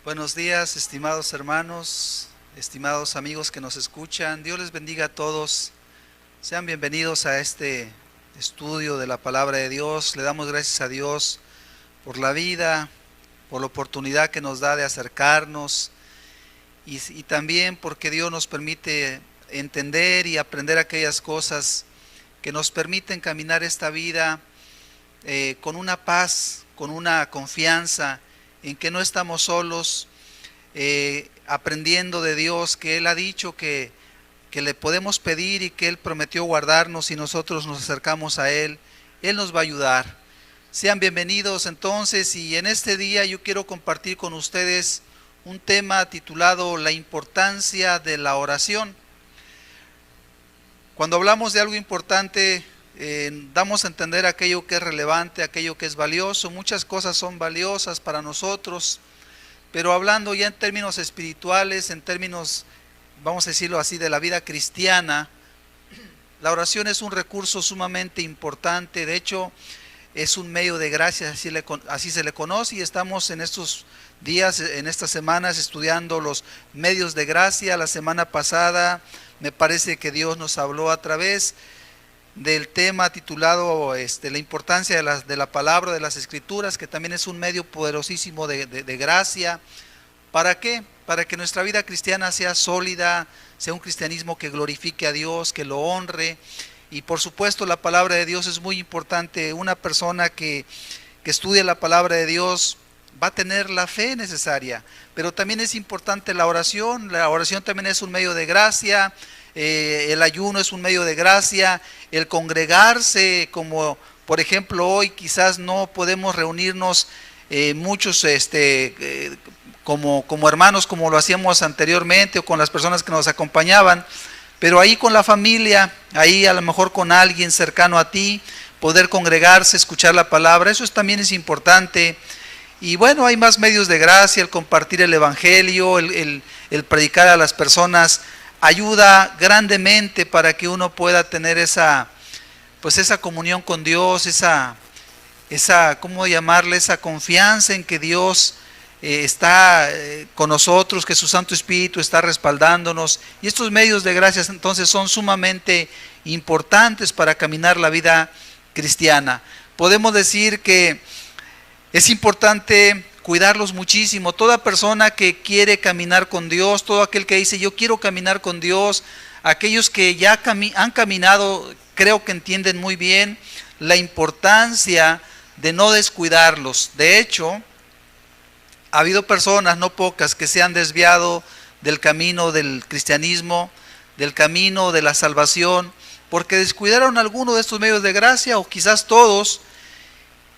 Buenos días, estimados hermanos, estimados amigos que nos escuchan. Dios les bendiga a todos. Sean bienvenidos a este estudio de la palabra de Dios. Le damos gracias a Dios por la vida, por la oportunidad que nos da de acercarnos y también porque Dios nos permite entender y aprender aquellas cosas que nos permiten caminar esta vida con una paz, con una confianza en que no estamos solos, aprendiendo de Dios, que Él ha dicho que le podemos pedir y que Él prometió guardarnos si nosotros nos acercamos a Él. Él nos va a ayudar. Sean bienvenidos entonces, y en este día yo quiero compartir con ustedes un tema titulado La importancia de la oración. Cuando hablamos de algo importante, damos a entender aquello que es relevante, aquello que es valioso. Muchas cosas son valiosas para nosotros, pero hablando ya en términos espirituales, en términos, vamos a decirlo así, de la vida cristiana, la oración es un recurso sumamente importante. De hecho, es un medio de gracia, así se le conoce, y estamos en estos días, en estas semanas, estudiando los medios de gracia. La semana pasada me parece que Dios nos habló a través del tema titulado la importancia de la palabra, de las escrituras, que también es un medio poderosísimo de gracia. ¿Para qué? Para que nuestra vida cristiana sea sólida, sea un cristianismo que glorifique a Dios, que lo honre. Y por supuesto la palabra de Dios es muy importante. Una persona que estudia la palabra de Dios va a tener la fe necesaria, pero también es importante la oración. La oración también es un medio de gracia. El ayuno es un medio de gracia, el congregarse, como por ejemplo hoy quizás no podemos reunirnos muchos como hermanos como lo hacíamos anteriormente, o con las personas que nos acompañaban, pero ahí con la familia, ahí a lo mejor con alguien cercano a ti, poder congregarse, escuchar la palabra, eso también es importante. Y bueno, hay más medios de gracia, el compartir el evangelio, el predicar a las personas, ayuda grandemente para que uno pueda tener esa comunión con Dios, esa ¿cómo llamarle? Esa confianza en que Dios está con nosotros, que su Santo Espíritu está respaldándonos. Y estos medios de gracia entonces son sumamente importantes para caminar la vida cristiana. Podemos decir que es importante cuidarlos muchísimo. Toda persona que quiere caminar con Dios, todo aquel que dice yo quiero caminar con Dios, aquellos que ya han caminado, creo que entienden muy bien la importancia de no descuidarlos. De hecho, ha habido personas, no pocas, que se han desviado del camino del cristianismo, del camino de la salvación, porque descuidaron alguno de estos medios de gracia, o quizás todos.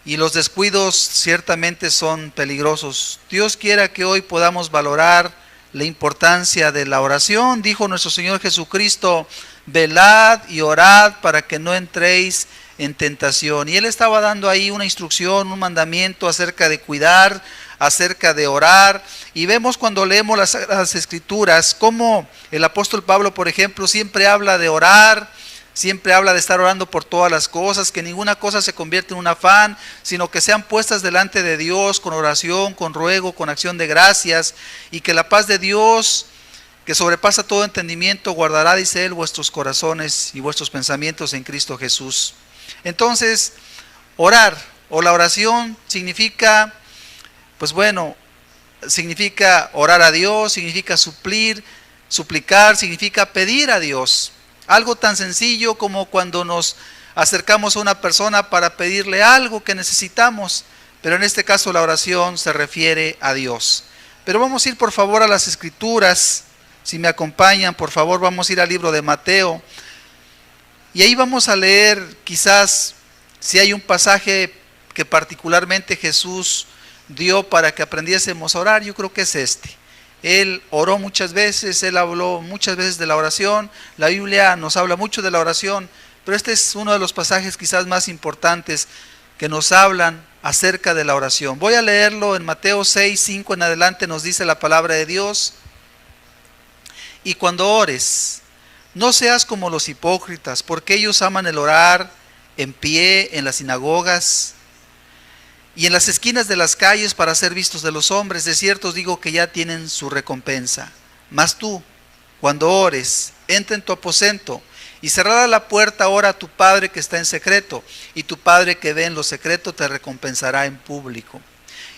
Y los descuidos ciertamente son peligrosos. Dios quiera que hoy podamos valorar la importancia de la oración. Dijo nuestro Señor Jesucristo, velad y orad para que no entréis en tentación. Y Él estaba dando ahí una instrucción, un mandamiento acerca de cuidar, acerca de orar. Y vemos cuando leemos las Sagradas Escrituras, como el apóstol Pablo, por ejemplo, siempre habla de orar, siempre habla de estar orando por todas las cosas, que ninguna cosa se convierta en un afán, sino que sean puestas delante de Dios con oración, con ruego, con acción de gracias, y que la paz de Dios, que sobrepasa todo entendimiento, guardará, dice Él, vuestros corazones y vuestros pensamientos en Cristo Jesús. Entonces, orar o la oración significa, significa orar a Dios, significa suplicar, significa pedir a Dios. Algo tan sencillo como cuando nos acercamos a una persona para pedirle algo que necesitamos, pero en este caso la oración se refiere a Dios. Pero vamos a ir por favor a las Escrituras. Si me acompañan, por favor, vamos a ir al libro de Mateo. Y ahí vamos a leer, quizás, si hay un pasaje que particularmente Jesús dio para que aprendiésemos a orar, yo creo que es este. Él oró muchas veces, Él habló muchas veces de la oración. La Biblia nos habla mucho de la oración, pero este es uno de los pasajes quizás más importantes que nos hablan acerca de la oración. Voy a leerlo en Mateo 6, 5 en adelante, nos dice la palabra de Dios. Y cuando ores, no seas como los hipócritas, porque ellos aman el orar en pie en las sinagogas y en las esquinas de las calles para ser vistos de los hombres. De cierto os digo que ya tienen su recompensa. Mas tú, cuando ores, entra en tu aposento y cerrada la puerta, ora a tu Padre que está en secreto, y tu Padre que ve en lo secreto te recompensará en público.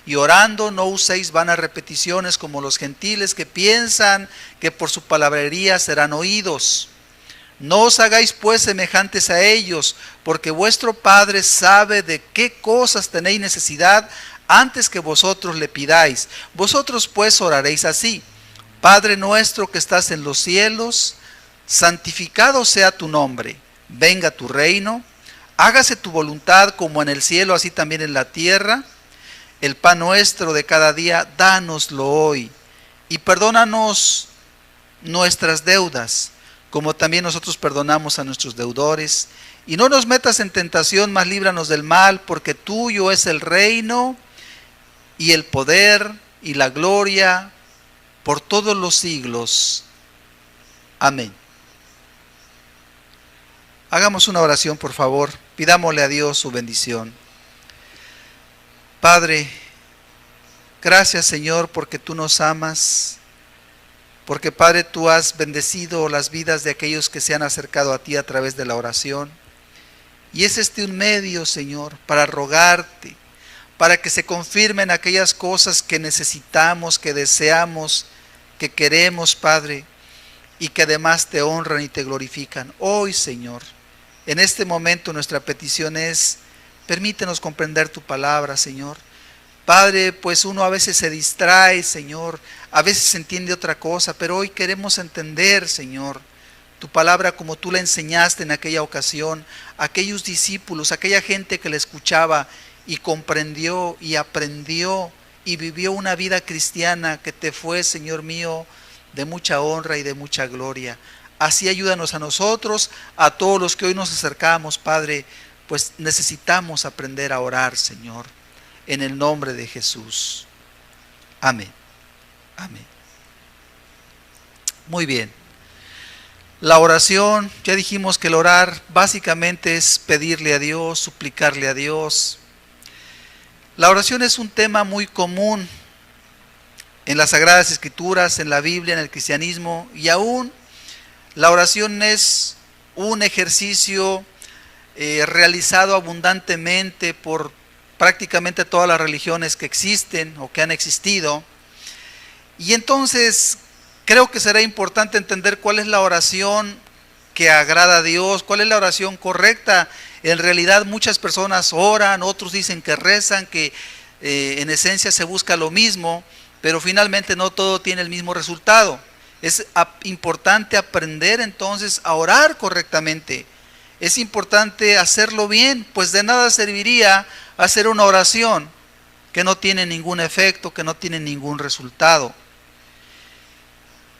Y orando no uséis vanas repeticiones como los gentiles que piensan que por su palabrería serán oídos. No os hagáis pues semejantes a ellos, porque vuestro Padre sabe de qué cosas tenéis necesidad antes que vosotros le pidáis. Vosotros pues oraréis así: Padre nuestro que estás en los cielos, santificado sea tu nombre, venga tu reino, hágase tu voluntad como en el cielo, así también en la tierra. El pan nuestro de cada día, dánoslo hoy, y perdónanos nuestras deudas, como también nosotros perdonamos a nuestros deudores. Y no nos metas en tentación, mas líbranos del mal, porque tuyo es el reino, y el poder, y la gloria, por todos los siglos. Amén. Hagamos una oración, por favor. Pidámosle a Dios su bendición. Padre, gracias, Señor, porque tú nos amas, porque, Padre, tú has bendecido las vidas de aquellos que se han acercado a ti a través de la oración. Y es este un medio, Señor, para rogarte, para que se confirmen aquellas cosas que necesitamos, que deseamos, que queremos, Padre, y que además te honran y te glorifican. Hoy, Señor, en este momento nuestra petición es: permítenos comprender tu palabra, Señor. Padre, pues uno a veces se distrae, Señor, a veces se entiende otra cosa, pero hoy queremos entender, Señor, tu palabra como tú la enseñaste en aquella ocasión, a aquellos discípulos, a aquella gente que la escuchaba y comprendió y aprendió y vivió una vida cristiana que te fue, Señor mío, de mucha honra y de mucha gloria. Así ayúdanos a nosotros, a todos los que hoy nos acercamos, Padre, pues necesitamos aprender a orar, Señor, en el nombre de Jesús. Amén. Amén. Muy bien. La oración, ya dijimos que el orar básicamente es pedirle a Dios, suplicarle a Dios. La oración es un tema muy común en las Sagradas Escrituras, en la Biblia, en el cristianismo, y aún la oración es un ejercicio realizado abundantemente por prácticamente todas las religiones que existen o que han existido. Y entonces creo que será importante entender cuál es la oración que agrada a Dios, cuál es la oración correcta. En realidad muchas personas oran, otros dicen que rezan, que en esencia se busca lo mismo, pero finalmente no todo tiene el mismo resultado. Es importante aprender entonces a orar correctamente. Es importante hacerlo bien, pues de nada serviría hacer una oración que no tiene ningún efecto, que no tiene ningún resultado.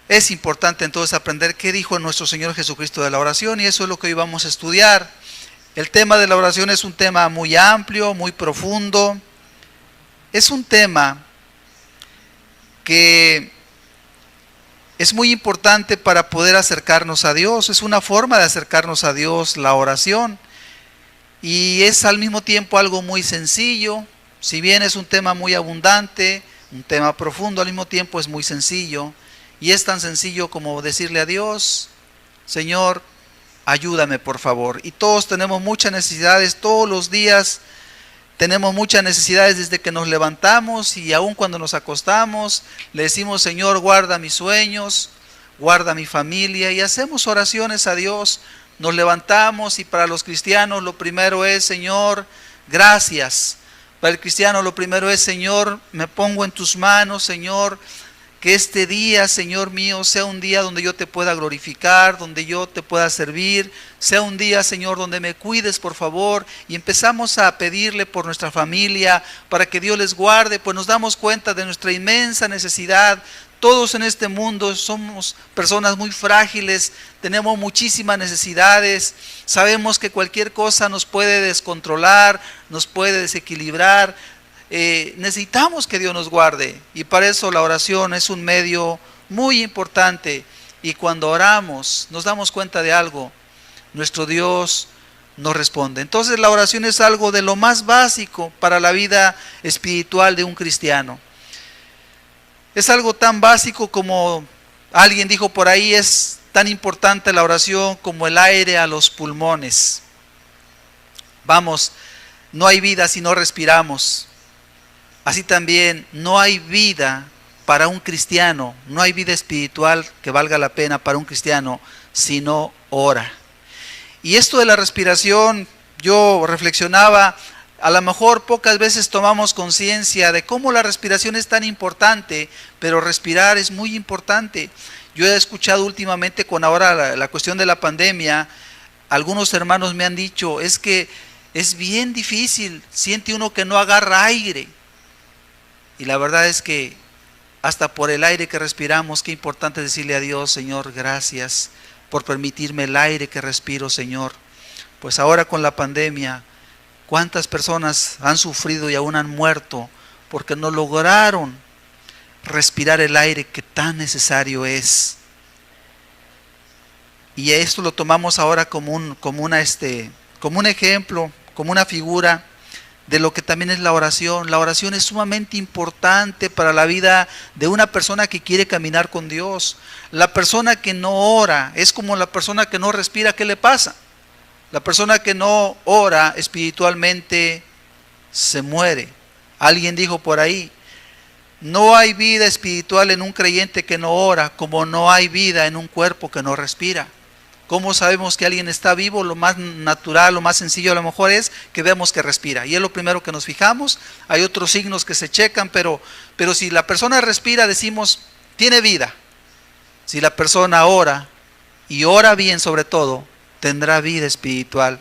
Es importante entonces aprender qué dijo nuestro Señor Jesucristo de la oración, y eso es lo que hoy vamos a estudiar. El tema de la oración es un tema muy amplio, muy profundo. Es un tema que es muy importante para poder acercarnos a Dios. Es una forma de acercarnos a Dios, la oración. Y es al mismo tiempo algo muy sencillo. Si bien es un tema muy abundante, un tema profundo, al mismo tiempo es muy sencillo. Y es tan sencillo como decirle a Dios: Señor, ayúdame por favor. Y todos tenemos muchas necesidades, todos los días tenemos muchas necesidades desde que nos levantamos, y aún cuando nos acostamos le decimos: Señor, guarda mis sueños, guarda mi familia, y hacemos oraciones a Dios. Nos levantamos, y para los cristianos lo primero es: Señor, gracias. Para el cristiano lo primero es: Señor, me pongo en tus manos, Señor. Que este día, Señor mío, sea un día donde yo te pueda glorificar, donde yo te pueda servir. Sea un día, Señor, donde me cuides, por favor. Y empezamos a pedirle por nuestra familia, para que Dios les guarde, pues nos damos cuenta de nuestra inmensa necesidad. Todos en este mundo somos personas muy frágiles, tenemos muchísimas necesidades. Sabemos que cualquier cosa nos puede descontrolar, nos puede desequilibrar. Necesitamos que Dios nos guarde, y para eso la oración es un medio muy importante. Y cuando oramos nos damos cuenta de algo: nuestro Dios no responde. Entonces la oración es algo de lo más básico para la vida espiritual de un cristiano. Es algo tan básico como alguien dijo por ahí, es tan importante la oración como el aire a los pulmones. Vamos, no hay vida si no respiramos. Así también no hay vida para un cristiano, no hay vida espiritual que valga la pena para un cristiano si no ora. Y esto de la respiración, yo reflexionaba, a lo mejor pocas veces tomamos conciencia de cómo la respiración es tan importante, pero respirar es muy importante. Yo he escuchado últimamente con ahora la cuestión de la pandemia, algunos hermanos me han dicho, es que es bien difícil, siente uno que no agarra aire. Y la verdad es que hasta por el aire que respiramos, qué importante decirle a Dios, Señor, gracias por permitirme el aire que respiro, Señor. Pues ahora con la pandemia, ¿cuántas personas han sufrido y aún han muerto porque no lograron respirar el aire que tan necesario es? Y esto lo tomamos ahora como un ejemplo, como una figura de lo que también es la oración. La oración es sumamente importante para la vida de una persona que quiere caminar con Dios. La persona que no ora es como la persona que no respira. ¿Qué le pasa? La persona que no ora espiritualmente se muere. Alguien dijo por ahí, no hay vida espiritual en un creyente que no ora, como no hay vida en un cuerpo que no respira. ¿Cómo sabemos que alguien está vivo? Lo más natural, lo más sencillo a lo mejor es que veamos que respira. Y es lo primero que nos fijamos. Hay otros signos que se checan, pero si la persona respira, decimos, tiene vida. Si la persona ora, y ora bien sobre todo, tendrá vida espiritual.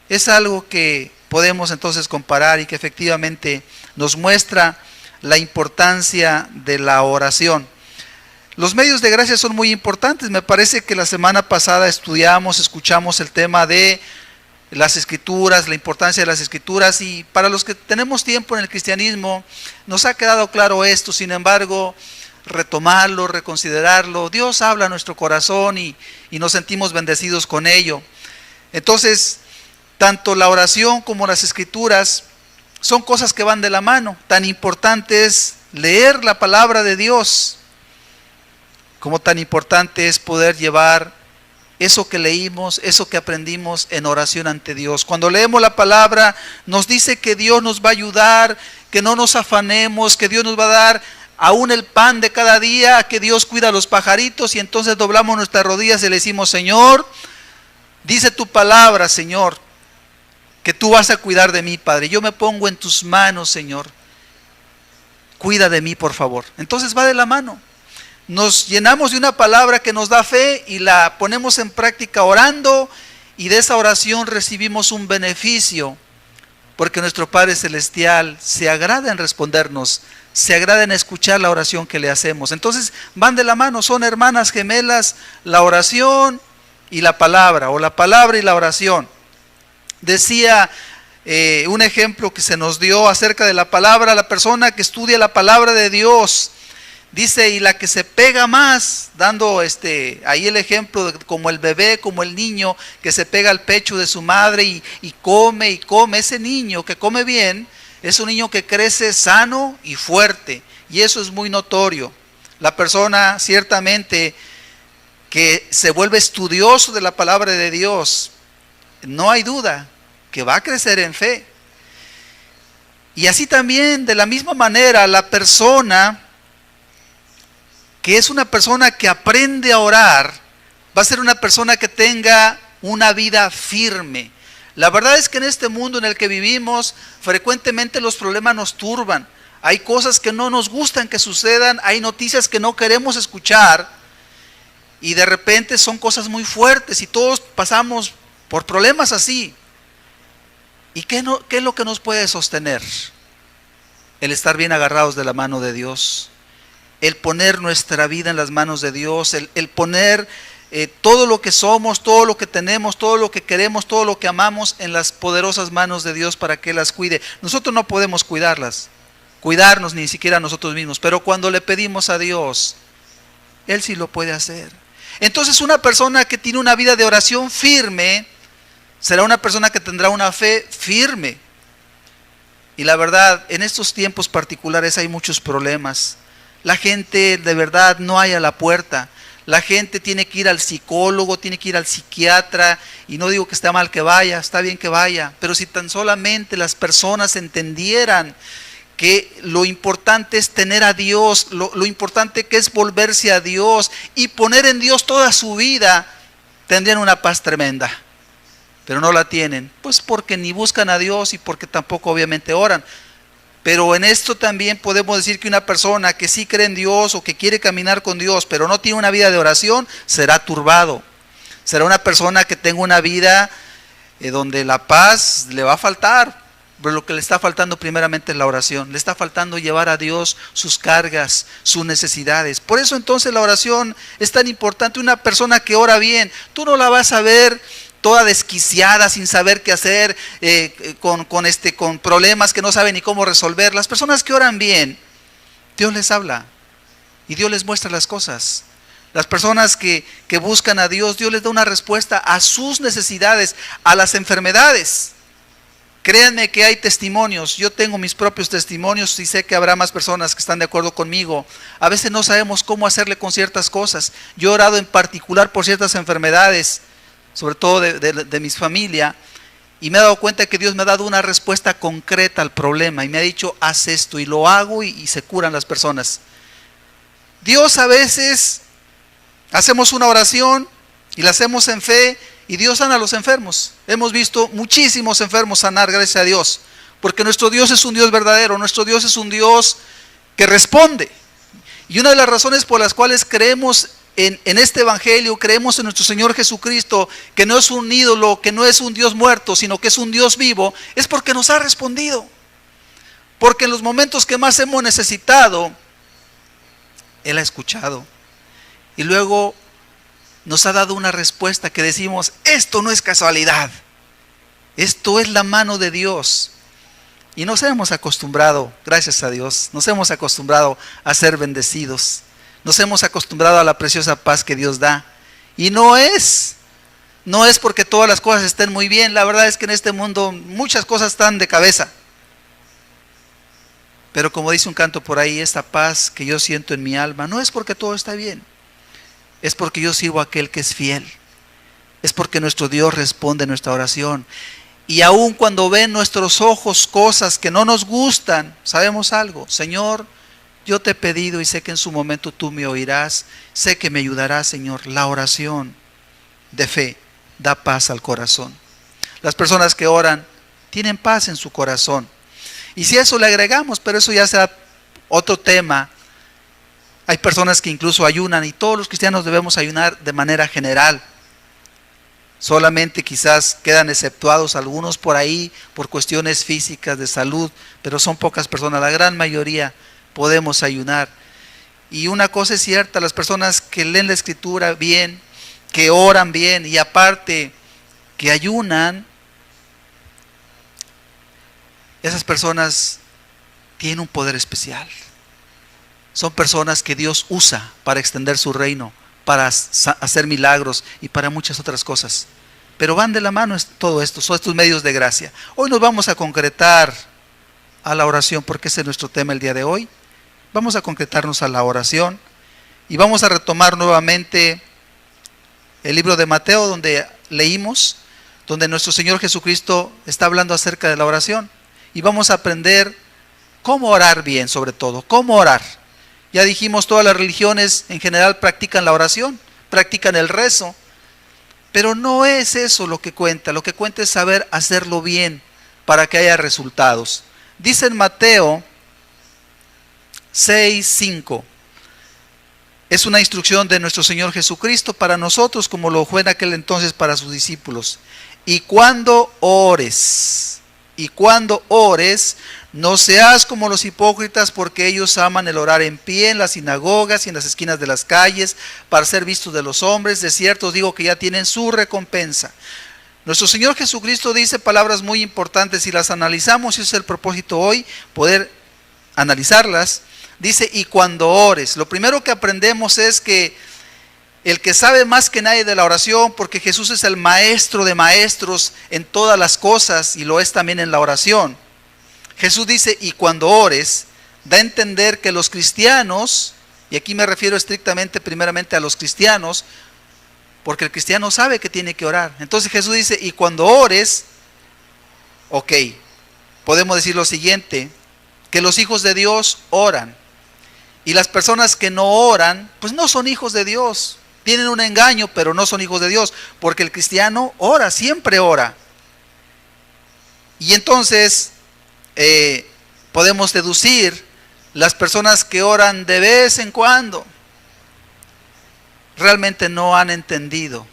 Es algo que podemos entonces comparar y que efectivamente nos muestra la importancia de la oración. Los medios de gracia son muy importantes. Me parece que la semana pasada escuchamos el tema de las escrituras, la importancia de las escrituras, y para los que tenemos tiempo en el cristianismo nos ha quedado claro esto. Sin embargo, retomarlo, reconsiderarlo, Dios habla a nuestro corazón y nos sentimos bendecidos con ello. Entonces, tanto la oración como las escrituras son cosas que van de la mano. Tan importante es leer la palabra de Dios, como tan importante es poder llevar eso que leímos, eso que aprendimos en oración ante Dios. Cuando leemos la palabra, nos dice que Dios nos va a ayudar, que no nos afanemos, que Dios nos va a dar aún el pan de cada día, que Dios cuida a los pajaritos, y entonces doblamos nuestras rodillas y le decimos, Señor, dice tu palabra, Señor, que tú vas a cuidar de mí, Padre. Yo me pongo en tus manos, Señor. Cuida de mí, por favor. Entonces va de la mano. Nos llenamos de una palabra que nos da fe y la ponemos en práctica orando, y de esa oración recibimos un beneficio, porque nuestro Padre Celestial se agrada en respondernos, se agrada en escuchar la oración que le hacemos. Entonces van de la mano, son hermanas gemelas, la oración y la palabra, o la palabra y la oración. Decía un ejemplo que se nos dio acerca de la palabra, la persona que estudia la palabra de Dios, dice, y la que se pega más, dando ahí el ejemplo de como el bebé, como el niño que se pega al pecho de su madre y come, ese niño que come bien, es un niño que crece sano y fuerte, y eso es muy notorio. La persona ciertamente que se vuelve estudioso de la palabra de Dios, no hay duda que va a crecer en fe. Y así también, de la misma manera, la persona que es una persona que aprende a orar, va a ser una persona que tenga una vida firme. La verdad es que en este mundo en el que vivimos, frecuentemente los problemas nos turban. Hay cosas que no nos gustan que sucedan, hay noticias que no queremos escuchar, y de repente son cosas muy fuertes y todos pasamos por problemas así. ¿Y qué es lo que nos puede sostener? El estar bien agarrados de la mano de Dios, el poner nuestra vida en las manos de Dios, el poner todo lo que somos, todo lo que tenemos, todo lo que queremos, todo lo que amamos en las poderosas manos de Dios para que Él las cuide. Nosotros no podemos cuidarnos ni siquiera nosotros mismos, pero cuando le pedimos a Dios, Él sí lo puede hacer. Entonces una persona que tiene una vida de oración firme Será una persona que tendrá una fe firme. Y la verdad, en estos tiempos particulares hay muchos problemas. La gente de verdad no hay a la puerta. La gente tiene que ir al psicólogo, tiene que ir al psiquiatra, y no digo que está mal que vaya, está bien que vaya, pero si tan solamente las personas entendieran que lo importante es tener a Dios, lo importante que es volverse a Dios y poner en Dios toda su vida, tendrían una paz tremenda. Pero no la tienen, pues porque ni buscan a Dios y porque tampoco obviamente oran. Pero en esto también podemos decir que una persona que sí cree en Dios o que quiere caminar con Dios, pero no tiene una vida de oración, será turbado. Será una persona que tenga una vida donde la paz le va a faltar. Pero lo que le está faltando primeramente es la oración. Le está faltando llevar a Dios sus cargas, sus necesidades. Por eso entonces la oración es tan importante. Una persona que ora bien, tú no la vas a ver toda desquiciada, sin saber qué hacer, con problemas que no sabe ni cómo resolver. Las personas que oran bien, Dios les habla y Dios les muestra las cosas. Las personas que buscan a Dios, Dios les da una respuesta a sus necesidades, a las enfermedades. Créanme que hay testimonios. Yo tengo mis propios testimonios y sé que habrá más personas que están de acuerdo conmigo. A veces no sabemos cómo hacerle con ciertas cosas. Yo he orado en particular por ciertas enfermedades, sobre todo de mi familia, y me he dado cuenta que Dios me ha dado una respuesta concreta al problema y me ha dicho, haz esto, y lo hago y se curan las personas. Dios a veces hacemos una oración y la hacemos en fe y Dios sana a los enfermos. Hemos visto muchísimos enfermos sanar, gracias a Dios, porque nuestro Dios es un Dios verdadero, nuestro Dios es un Dios que responde. Y una de las razones por las cuales creemos en este evangelio, creemos en nuestro Señor Jesucristo, que no es un ídolo, que no es un Dios muerto, sino que es un Dios vivo, es porque nos ha respondido. Porque en los momentos que más hemos necesitado, Él ha escuchado. Y luego nos ha dado una respuesta que decimos, esto no es casualidad, esto es la mano de Dios. Y nos hemos acostumbrado, gracias a Dios, nos hemos acostumbrado a ser bendecidos. Nos hemos acostumbrado a la preciosa paz que Dios da. Y no es porque todas las cosas estén muy bien. La verdad es que en este mundo muchas cosas están de cabeza. Pero como dice un canto por ahí, esta paz que yo siento en mi alma, no es porque todo está bien. Es porque yo sirvo a aquel que es fiel. Es porque nuestro Dios responde a nuestra oración. Y aun cuando ven nuestros ojos cosas que no nos gustan, sabemos algo. Señor, yo te he pedido y sé que en su momento tú me oirás. Sé que me ayudarás, Señor. La oración de fe da paz al corazón. Las personas que oran tienen paz en su corazón. Y si a eso le agregamos, pero eso ya será otro tema. Hay personas que incluso ayunan y todos los cristianos debemos ayunar de manera general. Solamente quizás quedan exceptuados algunos por ahí por cuestiones físicas de salud, pero son pocas personas. La gran mayoría podemos ayunar. Y una cosa es cierta, las personas que leen la escritura bien, que oran bien y aparte que ayunan, esas personas tienen un poder especial. Son personas que Dios usa para extender su reino, para hacer milagros y para muchas otras cosas. Pero van de la mano todo esto, son estos medios de gracia. Hoy nos vamos a concretar a la oración porque ese es nuestro tema el día de hoy. Vamos a concretarnos a la oración y vamos a retomar nuevamente el libro de Mateo donde leímos, donde nuestro Señor Jesucristo está hablando acerca de la oración. Y vamos a aprender cómo orar bien, sobre todo, cómo orar. Ya dijimos, todas las religiones en general practican la oración, practican el rezo, pero no es eso lo que cuenta es saber hacerlo bien para que haya resultados. Dice en Mateo 6:5, es una instrucción de nuestro Señor Jesucristo para nosotros, como lo fue en aquel entonces para sus discípulos. Y cuando ores, no seas como los hipócritas, porque ellos aman el orar en pie en las sinagogas y en las esquinas de las calles para ser vistos de los hombres. De cierto os digo que ya tienen su recompensa. Nuestro Señor Jesucristo dice palabras muy importantes y las analizamos, y ese es el propósito hoy, poder analizarlas. Dice, y cuando ores, lo primero que aprendemos es que el que sabe más que nadie de la oración, porque Jesús es el maestro de maestros en todas las cosas y lo es también en la oración. Jesús dice, y cuando ores, da a entender que los cristianos, y aquí me refiero estrictamente primeramente a los cristianos, porque el cristiano sabe que tiene que orar. Entonces Jesús dice, y cuando ores, ok, podemos decir lo siguiente, que los hijos de Dios oran. Y las personas que no oran, pues no son hijos de Dios. Tienen un engaño, pero no son hijos de Dios. Porque el cristiano ora, siempre ora. Y entonces podemos deducir, las personas que oran de vez en cuando, realmente no han entendido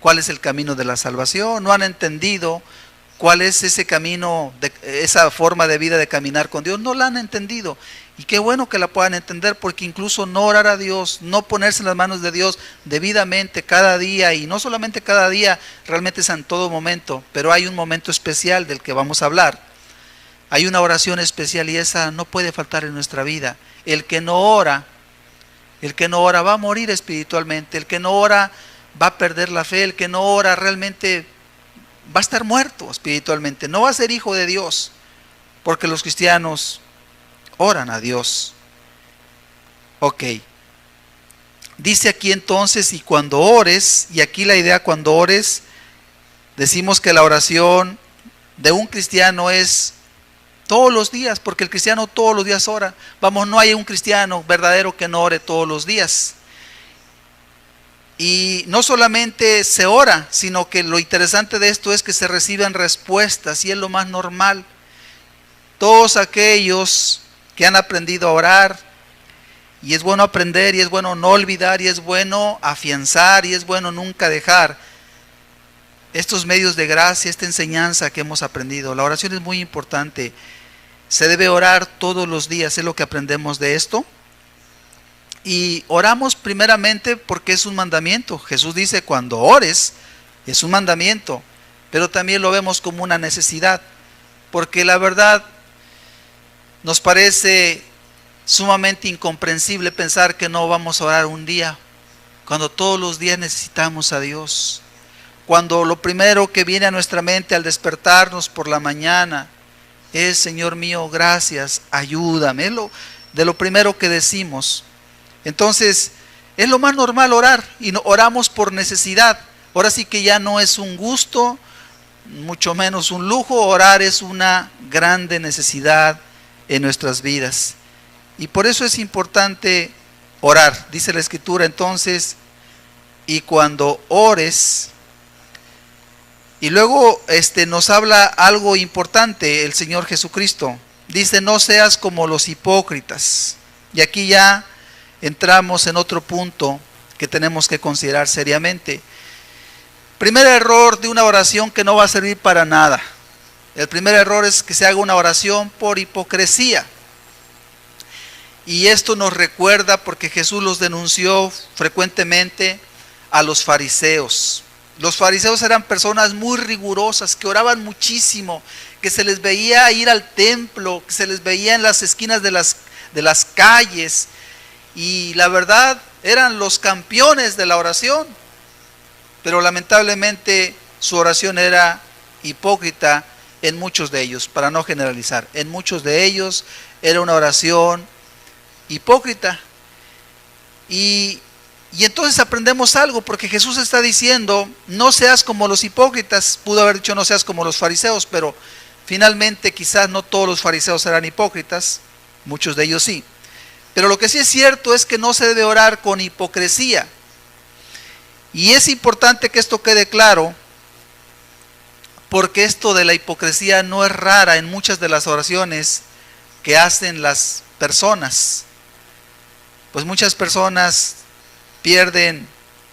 cuál es el camino de la salvación, no han entendido cuál es ese camino, esa forma de vida de caminar con Dios, no la han entendido. Y qué bueno que la puedan entender, porque incluso no orar a Dios, no ponerse en las manos de Dios debidamente cada día, y no solamente cada día, realmente es en todo momento, pero hay un momento especial del que vamos a hablar. Hay una oración especial y esa no puede faltar en nuestra vida. El que no ora va a morir espiritualmente, el que no ora va a perder la fe, el que no ora realmente va a estar muerto espiritualmente, no va a ser hijo de Dios, porque los cristianos oran a Dios. Ok, dice aquí entonces, y cuando ores, y aquí la idea cuando ores, decimos que la oración de un cristiano es todos los días, porque el cristiano todos los días ora. Vamos, no hay un cristiano verdadero que no ore todos los días. Y no solamente se ora, sino que lo interesante de esto es que se reciben respuestas, y es lo más normal. Todos aquellos que han aprendido a orar, y es bueno aprender, y es bueno no olvidar, y es bueno afianzar, y es bueno nunca dejar estos medios de gracia, esta enseñanza que hemos aprendido. La oración es muy importante. Se debe orar todos los días, es lo que aprendemos de esto. Y oramos primeramente porque es un mandamiento. Jesús dice, cuando ores, es un mandamiento, pero también lo vemos como una necesidad, porque la verdad nos parece sumamente incomprensible pensar que no vamos a orar un día, cuando todos los días necesitamos a Dios. Cuando lo primero que viene a nuestra mente al despertarnos por la mañana es, Señor mío, gracias, ayúdame, de lo primero que decimos. Entonces, es lo más normal orar, y oramos por necesidad. Ahora sí que ya no es un gusto, mucho menos un lujo, orar es una grande necesidad en nuestras vidas. Y por eso es importante orar. Dice la Escritura entonces, y cuando ores. Y luego nos habla algo importante el Señor Jesucristo. Dice, no seas como los hipócritas. Y aquí ya entramos en otro punto que tenemos que considerar seriamente. Primer error de una oración que no va a servir para nada. El primer error es que se haga una oración por hipocresía. Y esto nos recuerda, porque Jesús los denunció frecuentemente, a los fariseos. Los fariseos eran personas muy rigurosas, que oraban muchísimo, que se les veía ir al templo, que se les veía en las esquinas de las calles, y la verdad eran los campeones de la oración, pero lamentablemente su oración era hipócrita en muchos de ellos, para no generalizar. En muchos de ellos era una oración hipócrita. Y entonces aprendemos algo, porque Jesús está diciendo, no seas como los hipócritas. Pudo haber dicho no seas como los fariseos, pero finalmente quizás no todos los fariseos eran hipócritas, muchos de ellos sí. Pero lo que sí es cierto es que no se debe orar con hipocresía. Y es importante que esto quede claro, porque esto de la hipocresía no es rara en muchas de las oraciones que hacen las personas. Pues muchas personas pierden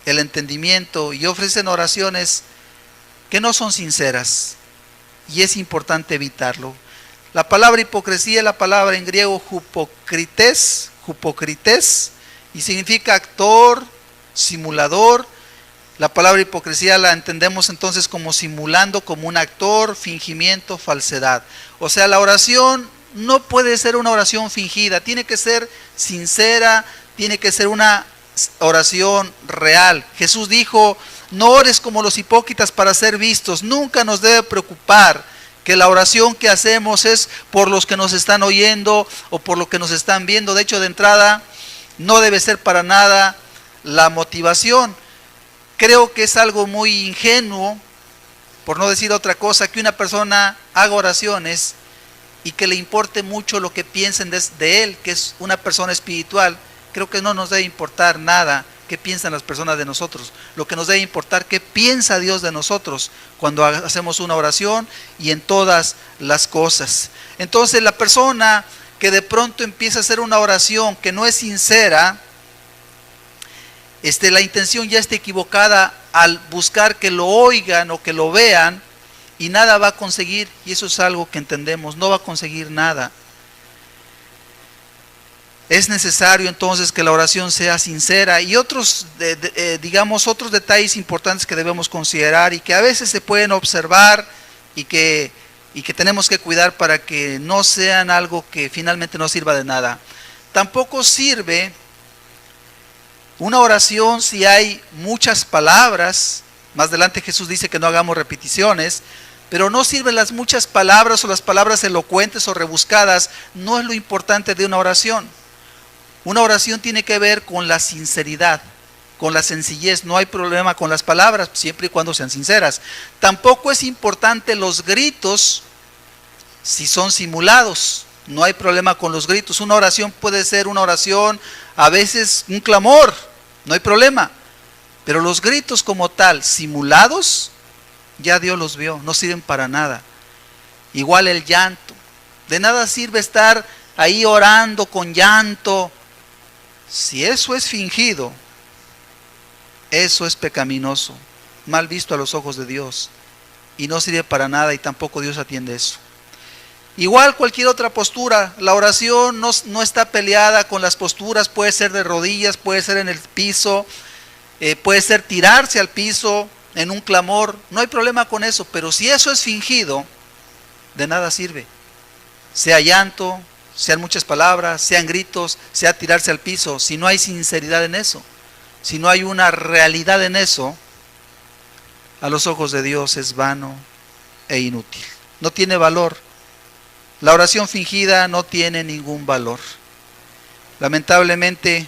el entendimiento y ofrecen oraciones que no son sinceras, y es importante evitarlo. La palabra hipocresía es la palabra en griego hypocrites, y significa actor, simulador. La palabra hipocresía la entendemos entonces como simulando, como un actor, fingimiento, falsedad. O sea, la oración no puede ser una oración fingida, tiene que ser sincera, tiene que ser una oración real. Jesús dijo, no ores como los hipócritas para ser vistos. Nunca nos debe preocupar que la oración que hacemos es por los que nos están oyendo o por los que nos están viendo. De hecho, de entrada, no debe ser para nada la motivación. Creo que es algo muy ingenuo, por no decir otra cosa, que una persona haga oraciones y que le importe mucho lo que piensen de él, que es una persona espiritual. Creo que no nos debe importar nada qué piensan las personas de nosotros. Lo que nos debe importar, qué piensa Dios de nosotros cuando hacemos una oración y en todas las cosas. Entonces, la persona que de pronto empieza a hacer una oración que no es sincera, la intención ya está equivocada al buscar que lo oigan o que lo vean, y nada va a conseguir, y eso es algo que entendemos, no va a conseguir nada. Es necesario entonces que la oración sea sincera, y otros detalles importantes que debemos considerar y que a veces se pueden observar y que tenemos que cuidar para que no sean algo que finalmente no sirva de nada. Tampoco sirve una oración si hay muchas palabras. Más adelante Jesús dice que no hagamos repeticiones, pero no sirven las muchas palabras o las palabras elocuentes o rebuscadas. No es lo importante de una oración. Una oración tiene que ver con la sinceridad, con la sencillez. No hay problema con las palabras, siempre y cuando sean sinceras. Tampoco es importante los gritos si son simulados. No hay problema con los gritos. Una oración puede ser una oración, a veces un clamor, no hay problema. Pero los gritos como tal, simulados, ya Dios los vio, no sirven para nada. Igual el llanto. De nada sirve estar ahí orando con llanto. Si eso es fingido, eso es pecaminoso, mal visto a los ojos de Dios, y no sirve para nada, y tampoco Dios atiende eso. Igual cualquier otra postura, la oración no está peleada con las posturas. Puede ser de rodillas, puede ser en el piso, puede ser tirarse al piso en un clamor, no hay problema con eso. Pero si eso es fingido, de nada sirve. Sea llanto, sean muchas palabras, sean gritos, sea tirarse al piso. Si no hay sinceridad en eso, si no hay una realidad en eso, a los ojos de Dios es vano e inútil. No tiene valor. La oración fingida no tiene ningún valor. Lamentablemente,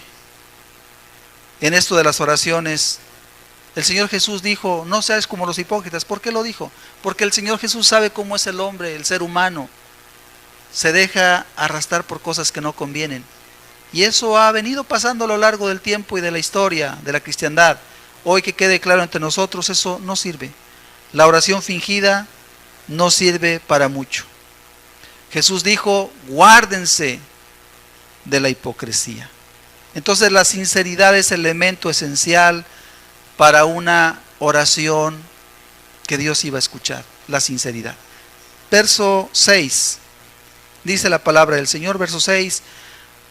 en esto de las oraciones, el Señor Jesús dijo, no seas como los hipócritas. ¿Por qué lo dijo? Porque el Señor Jesús sabe cómo es el hombre, el ser humano. Se deja arrastrar por cosas que no convienen. Y eso ha venido pasando a lo largo del tiempo y de la historia de la cristiandad. Hoy que quede claro entre nosotros, eso no sirve. La oración fingida no sirve para mucho. Jesús dijo, guárdense de la hipocresía. Entonces la sinceridad es elemento esencial para una oración que Dios iba a escuchar, la sinceridad. Verso 6, dice la palabra del Señor, verso 6,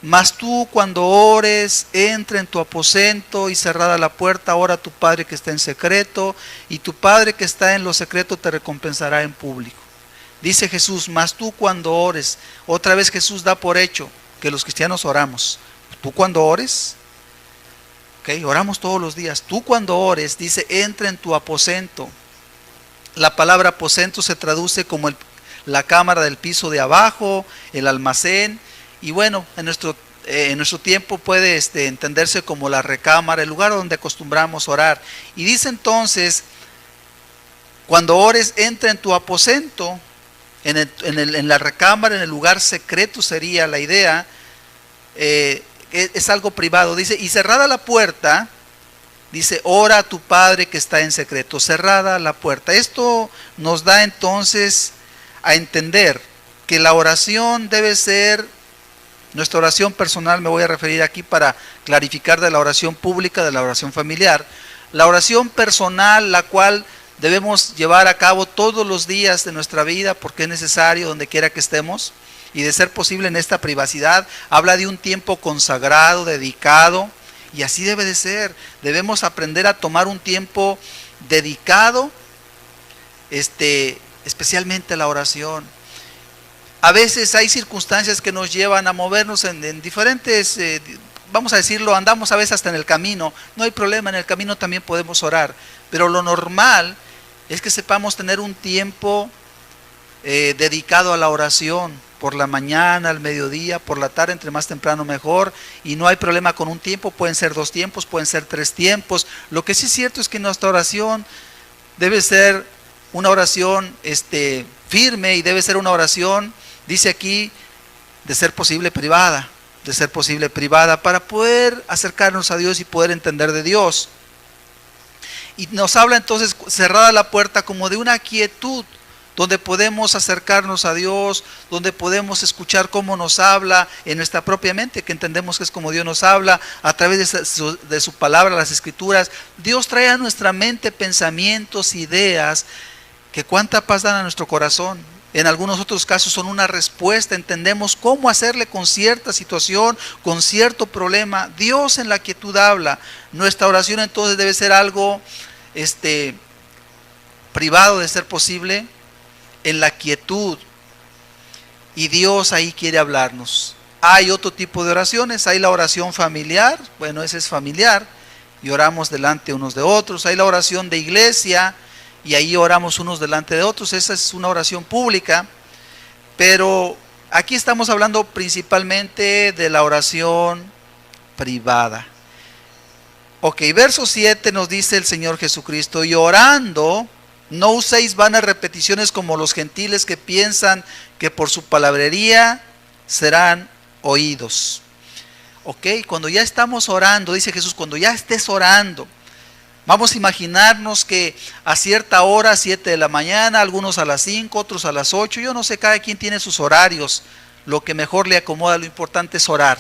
mas tú cuando ores, entra en tu aposento y cerrada la puerta, ora a tu Padre que está en secreto, y tu Padre que está en lo secreto te recompensará en público. Dice Jesús, mas tú cuando ores, otra vez Jesús da por hecho que los cristianos oramos. Tú cuando ores, oramos todos los días. Tú cuando ores, dice, entra en tu aposento. La palabra aposento se traduce como la cámara del piso de abajo, el almacén. Y bueno, en nuestro tiempo puede entenderse como la recámara, el lugar donde acostumbramos orar. Y dice entonces, cuando ores, entra en tu aposento. En la recámara, en el lugar secreto sería la idea, es algo privado. Dice, y cerrada la puerta, dice, ora a tu Padre que está en secreto, cerrada la puerta. Esto nos da entonces a entender que la oración debe ser, nuestra oración personal, me voy a referir aquí para clarificar de la oración pública, de la oración familiar. La oración personal, la cual debemos llevar a cabo todos los días de nuestra vida porque es necesario donde quiera que estemos, y de ser posible en esta privacidad, habla de un tiempo consagrado, dedicado, y así debe de ser. Debemos aprender a tomar un tiempo dedicado, especialmente a la oración. A veces hay circunstancias que nos llevan a movernos en diferentes vamos a decirlo, andamos a veces hasta en el camino, no hay problema, en el camino también podemos orar, pero lo normal es que sepamos tener un tiempo dedicado a la oración, por la mañana, al mediodía, por la tarde, entre más temprano mejor, y no hay problema con un tiempo, pueden ser 2 tiempos, pueden ser 3 tiempos. Lo que sí es cierto es que nuestra oración debe ser una oración firme, y debe ser una oración, dice aquí, de ser posible privada, para poder acercarnos a Dios y poder entender de Dios. Y nos habla entonces, cerrada la puerta, como de una quietud, donde podemos acercarnos a Dios, donde podemos escuchar cómo nos habla en nuestra propia mente, que entendemos que es como Dios nos habla, a través de su palabra, las Escrituras. Dios trae a nuestra mente pensamientos, ideas, que cuánta paz dan a nuestro corazón. En algunos otros casos son una respuesta, entendemos cómo hacerle con cierta situación, con cierto problema. Dios en la quietud habla. Nuestra oración entonces debe ser algo privado, de ser posible, en la quietud, y Dios ahí quiere hablarnos. Hay otro tipo de oraciones, hay la oración familiar, bueno, esa es familiar, y oramos delante unos de otros. Hay la oración de iglesia, y ahí oramos unos delante de otros, esa es una oración pública, pero aquí estamos hablando principalmente de la oración privada. Ok, verso 7 nos dice el Señor Jesucristo: y orando, no uséis vanas repeticiones como los gentiles, que piensan que por su palabrería serán oídos. Ok, cuando ya estamos orando, dice Jesús, cuando ya estés orando, vamos a imaginarnos que a cierta hora, 7 de la mañana, algunos a las 5, otros a las 8, yo no sé, cada quien tiene sus horarios, lo que mejor le acomoda, lo importante es orar.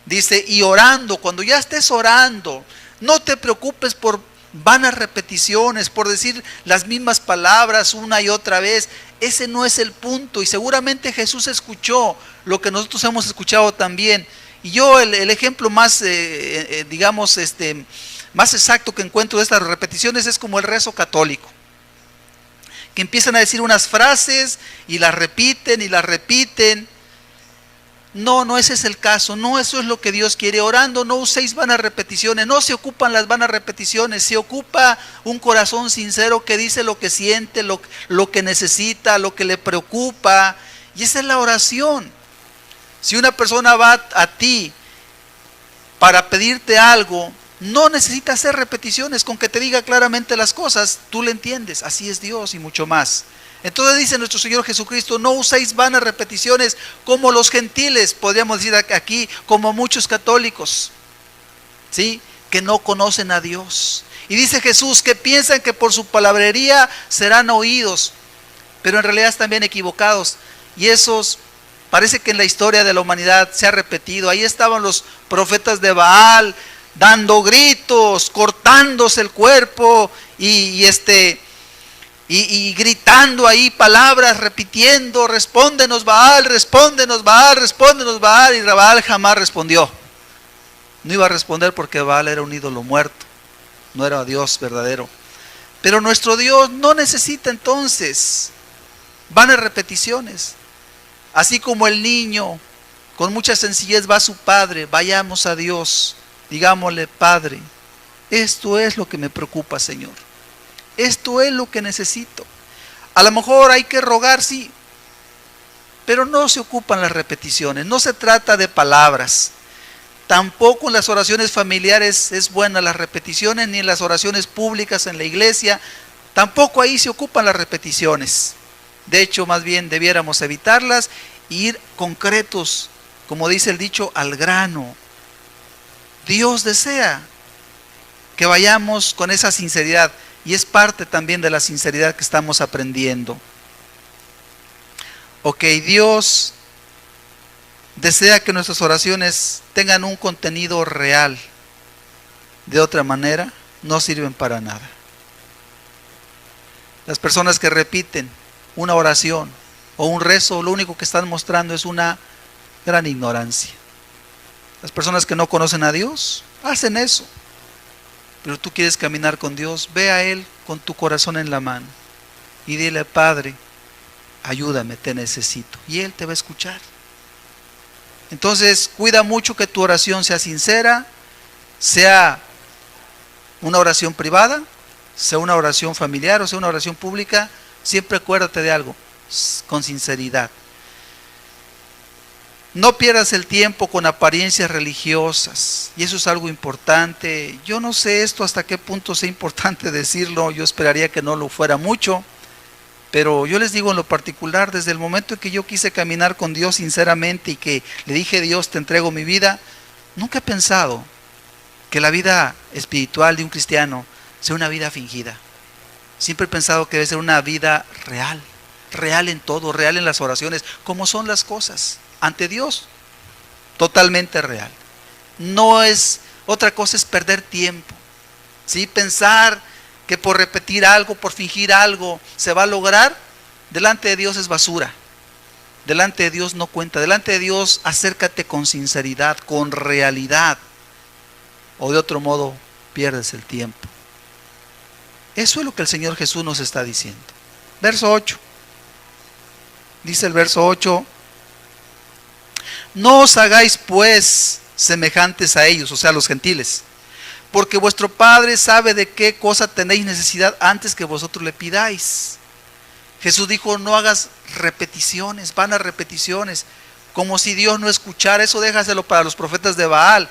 Dice, y orando, cuando ya estés orando, no te preocupes por vanas repeticiones, por decir las mismas palabras una y otra vez. Ese no es el punto, y seguramente Jesús escuchó lo que nosotros hemos escuchado también. Y yo el ejemplo más, más exacto que encuentro de estas repeticiones es como el rezo católico, que empiezan a decir unas frases y las repiten y las repiten. No ese es el caso, no eso es lo que Dios quiere. Orando no uséis vanas repeticiones, no se ocupan las vanas repeticiones, se ocupa un corazón sincero que dice lo que siente, lo que necesita, lo que le preocupa, y esa es la oración. Si una persona va a ti para pedirte algo, no necesita hacer repeticiones, con que te diga claramente las cosas, tú le entiendes. Así es Dios y mucho más. Entonces dice nuestro Señor Jesucristo, no uséis vanas repeticiones como los gentiles, podríamos decir aquí, como muchos católicos, ¿sí?, que no conocen a Dios. Y dice Jesús que piensan que por su palabrería serán oídos, pero en realidad están bien equivocados. Y esos, parece que en la historia de la humanidad se ha repetido. Ahí estaban los profetas de Baal, dando gritos, cortándose el cuerpo y gritando ahí palabras, repitiendo, respóndenos Baal, respóndenos Baal, respóndenos Baal, y Baal jamás respondió. No iba a responder porque Baal era un ídolo muerto, no era Dios verdadero. Pero nuestro Dios no necesita entonces vanas repeticiones. Así como el niño con mucha sencillez va a su padre, vayamos a Dios, digámosle: Padre, esto es lo que me preocupa, Señor. Esto es lo que necesito. A lo mejor hay que rogar, sí, pero no se ocupan las repeticiones. No se trata de palabras. Tampoco en las oraciones familiares es buena las repeticiones, ni en las oraciones públicas en la iglesia. Tampoco ahí se ocupan las repeticiones. De hecho, más bien debiéramos evitarlas e ir concretos, como dice el dicho, al grano. Dios desea que vayamos con esa sinceridad. Y es parte también de la sinceridad que estamos aprendiendo. Ok, Dios desea que nuestras oraciones tengan un contenido real. De otra manera, no sirven para nada. Las personas que repiten una oración o un rezo, lo único que están mostrando es una gran ignorancia. Las personas que no conocen a Dios hacen eso. Pero tú quieres caminar con Dios, ve a Él con tu corazón en la mano y dile: Padre, ayúdame, te necesito. Y Él te va a escuchar. Entonces, cuida mucho que tu oración sea sincera, sea una oración privada, sea una oración familiar o sea una oración pública. Siempre acuérdate de algo, con sinceridad. No pierdas el tiempo con apariencias religiosas, y eso es algo importante. Yo no sé esto hasta qué punto sea importante decirlo, yo esperaría que no lo fuera mucho, pero yo les digo en lo particular, desde el momento en que yo quise caminar con Dios sinceramente y que le dije: Dios, te entrego mi vida, nunca he pensado que la vida espiritual de un cristiano sea una vida fingida. Siempre he pensado que debe ser una vida real, real en todo, real en las oraciones, como son las cosas ante Dios, totalmente real. No es, otra cosa es perder tiempo, ¿sí? Pensar que por repetir algo, por fingir algo, se va a lograr, delante de Dios es basura. Delante de Dios no cuenta. Delante de Dios acércate con sinceridad, con realidad, o de otro modo pierdes el tiempo. Eso es lo que el Señor Jesús nos está diciendo. Verso 8. Dice el verso 8: no os hagáis pues semejantes a ellos, o sea, a los gentiles, porque vuestro Padre sabe de qué cosa tenéis necesidad antes que vosotros le pidáis. Jesús dijo: no hagas repeticiones, vanas repeticiones, como si Dios no escuchara. Eso déjaselo para los profetas de Baal,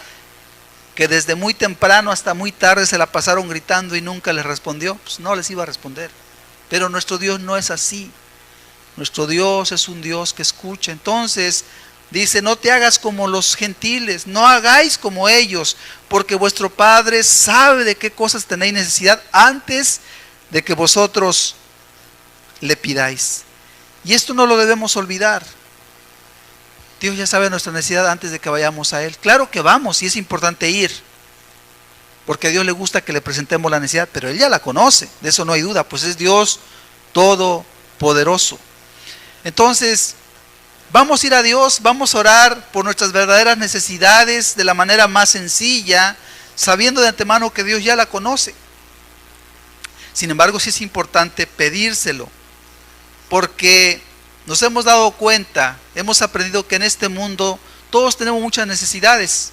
que desde muy temprano hasta muy tarde se la pasaron gritando y nunca les respondió. Pues no les iba a responder. Pero nuestro Dios no es así. Nuestro Dios es un Dios que escucha. Entonces dice: no te hagas como los gentiles, no hagáis como ellos, porque vuestro Padre sabe de qué cosas tenéis necesidad antes de que vosotros le pidáis. Y esto no lo debemos olvidar. Dios ya sabe nuestra necesidad antes de que vayamos a Él. Claro que vamos y es importante ir, porque a Dios le gusta que le presentemos la necesidad, pero Él ya la conoce, de eso no hay duda, pues es Dios todopoderoso. Entonces, vamos a ir a Dios, vamos a orar por nuestras verdaderas necesidades de la manera más sencilla, sabiendo de antemano que Dios ya la conoce. Sin embargo, sí es importante pedírselo, porque nos hemos dado cuenta, hemos aprendido que en este mundo todos tenemos muchas necesidades.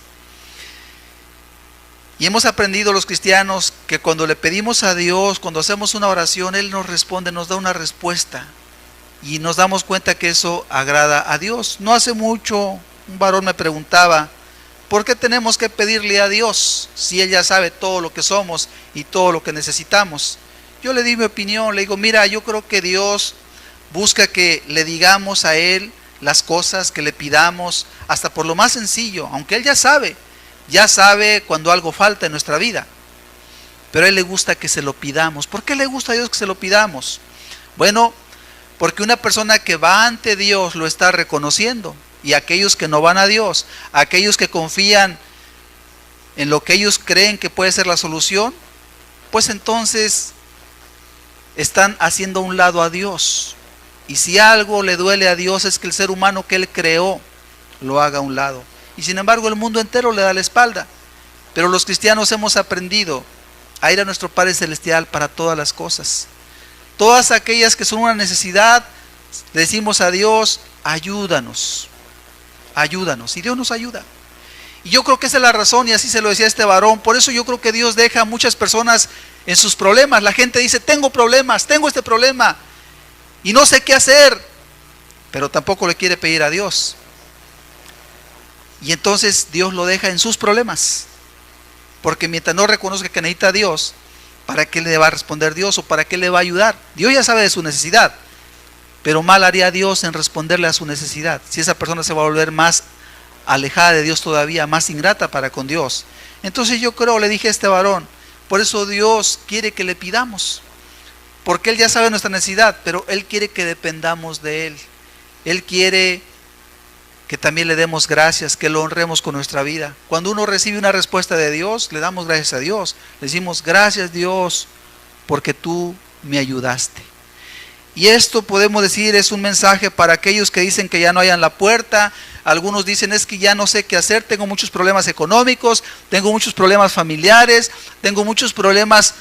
Y hemos aprendido los cristianos que cuando le pedimos a Dios, cuando hacemos una oración, Él nos responde, nos da una respuesta. Y nos damos cuenta que eso agrada a Dios. No hace mucho un varón me preguntaba: ¿por qué tenemos que pedirle a Dios si Él ya sabe todo lo que somos y todo lo que necesitamos? Yo le di mi opinión, le digo: mira, yo creo que Dios busca que le digamos a Él las cosas, que le pidamos, hasta por lo más sencillo, aunque Él ya sabe cuando algo falta en nuestra vida. Pero a Él le gusta que se lo pidamos. ¿Por qué le gusta a Dios que se lo pidamos? Bueno, porque una persona que va ante Dios lo está reconociendo. Y aquellos que no van a Dios, aquellos que confían en lo que ellos creen que puede ser la solución, pues entonces están haciendo a un lado a Dios. Y si algo le duele a Dios es que el ser humano que Él creó lo haga a un lado. Y sin embargo el mundo entero le da la espalda. Pero los cristianos hemos aprendido a ir a nuestro Padre Celestial para todas las cosas. Todas aquellas que son una necesidad, le decimos a Dios: ayúdanos, ayúdanos. Y Dios nos ayuda. Y yo creo que esa es la razón, y así se lo decía este varón. Por eso yo creo que Dios deja a muchas personas en sus problemas. La gente dice: tengo problemas, tengo este problema y no sé qué hacer, pero tampoco le quiere pedir a Dios. Y entonces Dios lo deja en sus problemas, porque mientras no reconozca que necesita a Dios, ¿para qué le va a responder Dios o para qué le va a ayudar? Dios ya sabe de su necesidad, pero mal haría Dios en responderle a su necesidad, si esa persona se va a volver más alejada de Dios todavía, más ingrata para con Dios. Entonces yo creo, le dije a este varón, por eso Dios quiere que le pidamos, porque Él ya sabe nuestra necesidad, pero Él quiere que dependamos de Él. Él quiere que también le demos gracias, que lo honremos con nuestra vida. Cuando uno recibe una respuesta de Dios, le damos gracias a Dios. Le decimos: gracias Dios, porque tú me ayudaste. Y esto podemos decir es un mensaje para aquellos que dicen que ya no hayan la puerta. Algunos dicen: es que ya no sé qué hacer, tengo muchos problemas económicos, tengo muchos problemas familiares, tengo muchos problemas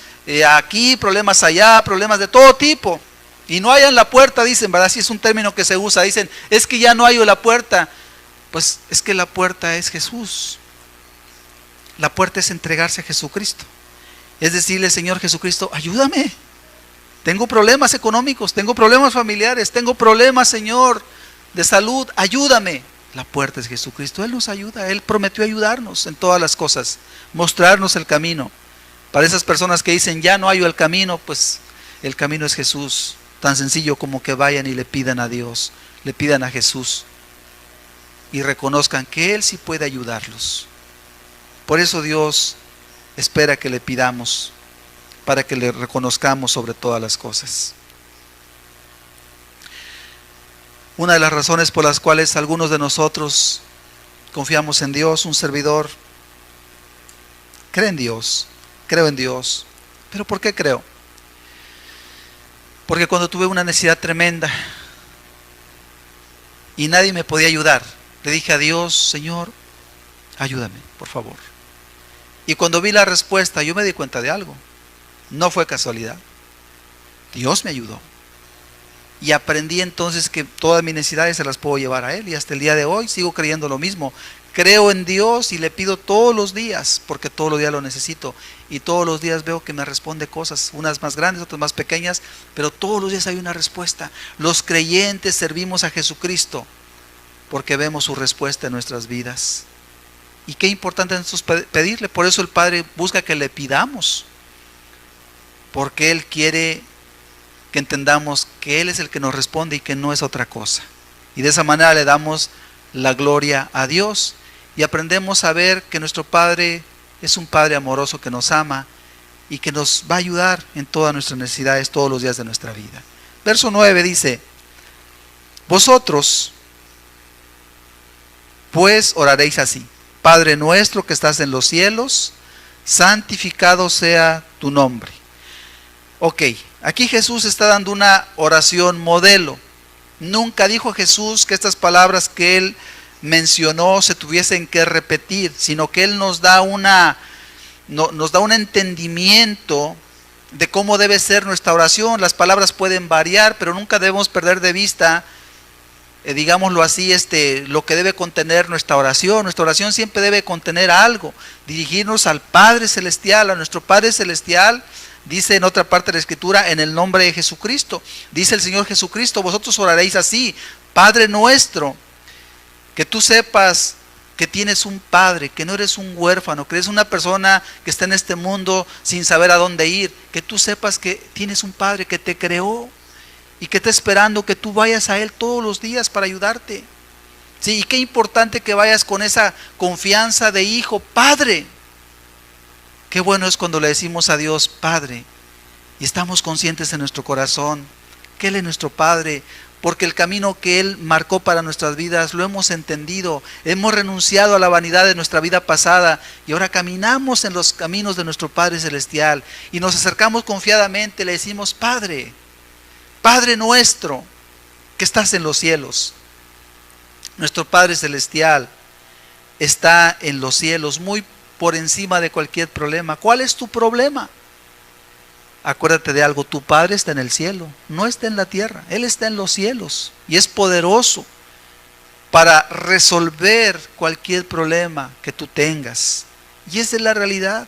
aquí, problemas allá, problemas de todo tipo. Y no hayan la puerta, dicen, ¿verdad? Si es un término que se usa, dicen: es que ya no hay la puerta. Pues es que la puerta es Jesús. La puerta es entregarse a Jesucristo. Es decirle, Señor Jesucristo, ayúdame. Tengo problemas económicos, tengo problemas familiares, tengo problemas, Señor, de salud, ayúdame. La puerta es Jesucristo, Él nos ayuda, Él prometió ayudarnos en todas las cosas, mostrarnos el camino. Para esas personas que dicen, ya no hallo el camino, pues el camino es Jesús. Tan sencillo como que vayan y le pidan a Dios, le pidan a Jesús y reconozcan que Él sí puede ayudarlos. Por eso Dios espera que le pidamos, para que le reconozcamos sobre todas las cosas. Una de las razones por las cuales algunos de nosotros confiamos en Dios, un servidor cree en Dios, creo en Dios. ¿Pero por qué creo? Porque cuando tuve una necesidad tremenda y nadie me podía ayudar, le dije a Dios, Señor, ayúdame, por favor. Y cuando vi la respuesta, yo me di cuenta de algo. No fue casualidad. Dios me ayudó. Y aprendí entonces que todas mis necesidades se las puedo llevar a Él. Y hasta el día de hoy sigo creyendo lo mismo. Creo en Dios y le pido todos los días, porque todos los días lo necesito. Y todos los días veo que me responde cosas, unas más grandes, otras más pequeñas, pero todos los días hay una respuesta. Los creyentes servimos a Jesucristo porque vemos su respuesta en nuestras vidas. Y qué importante es pedirle. Por eso el Padre busca que le pidamos, porque Él quiere que entendamos que Él es el que nos responde y que no es otra cosa. Y de esa manera le damos la gloria a Dios y aprendemos a ver que nuestro Padre es un Padre amoroso que nos ama y que nos va a ayudar en todas nuestras necesidades todos los días de nuestra vida. Verso 9 dice, vosotros pues oraréis así: Padre nuestro que estás en los cielos, santificado sea tu nombre. Ok, aquí Jesús está dando una oración modelo. Nunca dijo Jesús que estas palabras que Él mencionó se tuviesen que repetir, sino que Él nos da un entendimiento de cómo debe ser nuestra oración. Las palabras pueden variar, pero nunca debemos perder de vista, digámoslo así, lo que debe contener nuestra oración. Nuestra oración siempre debe contener algo, dirigirnos al Padre Celestial, a nuestro Padre Celestial. Dice en otra parte de la Escritura, en el nombre de Jesucristo. Dice el Señor Jesucristo, vosotros oraréis así: Padre nuestro. Que tú sepas que tienes un Padre, que no eres un huérfano, que eres una persona que está en este mundo sin saber a dónde ir. Que tú sepas que tienes un Padre que te creó y que está esperando que tú vayas a Él todos los días para ayudarte. Sí, y qué importante que vayas con esa confianza de hijo, Padre. Qué bueno es cuando le decimos a Dios, Padre, y estamos conscientes en nuestro corazón que Él es nuestro Padre, porque el camino que Él marcó para nuestras vidas lo hemos entendido, hemos renunciado a la vanidad de nuestra vida pasada y ahora caminamos en los caminos de nuestro Padre Celestial y nos acercamos confiadamente, le decimos, Padre, Padre nuestro que estás en los cielos. Nuestro Padre Celestial está en los cielos, muy por encima de cualquier problema. ¿Cuál es tu problema? Acuérdate de algo, tu Padre está en el cielo, no está en la tierra, Él está en los cielos y es poderoso para resolver cualquier problema que tú tengas. Y esa es la realidad.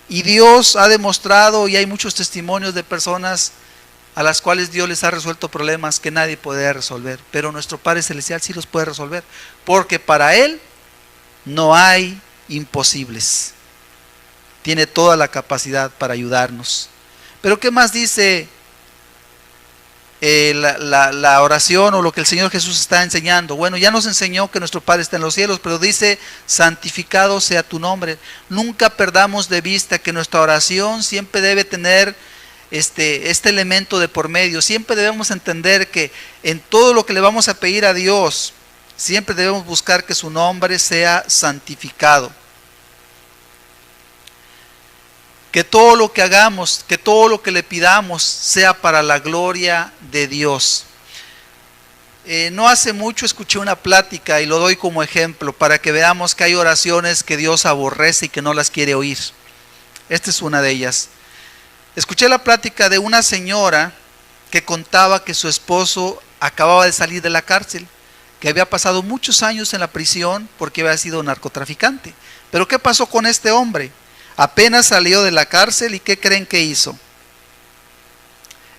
Y Dios ha demostrado, y hay muchos testimonios de personas a las cuales Dios les ha resuelto problemas que nadie puede resolver, pero nuestro Padre Celestial sí los puede resolver, porque para Él no hay imposibles. Tiene toda la capacidad para ayudarnos. Pero ¿qué más dice la oración o lo que el Señor Jesús está enseñando? Bueno, ya nos enseñó que nuestro Padre está en los cielos, pero dice, santificado sea tu nombre. Nunca perdamos de vista que nuestra oración siempre debe tener este elemento de por medio. Siempre debemos entender que en todo lo que le vamos a pedir a Dios, siempre debemos buscar que su nombre sea santificado. Que todo lo que hagamos, que todo lo que le pidamos sea para la gloria de Dios. No hace mucho escuché una plática y lo doy como ejemplo para que veamos que hay oraciones que Dios aborrece y que no las quiere oír. Esta es una de ellas. Escuché la plática de una señora que contaba que su esposo acababa de salir de la cárcel, que había pasado muchos años en la prisión porque había sido narcotraficante. Pero ¿qué pasó con este hombre? Apenas salió de la cárcel y ¿qué creen que hizo?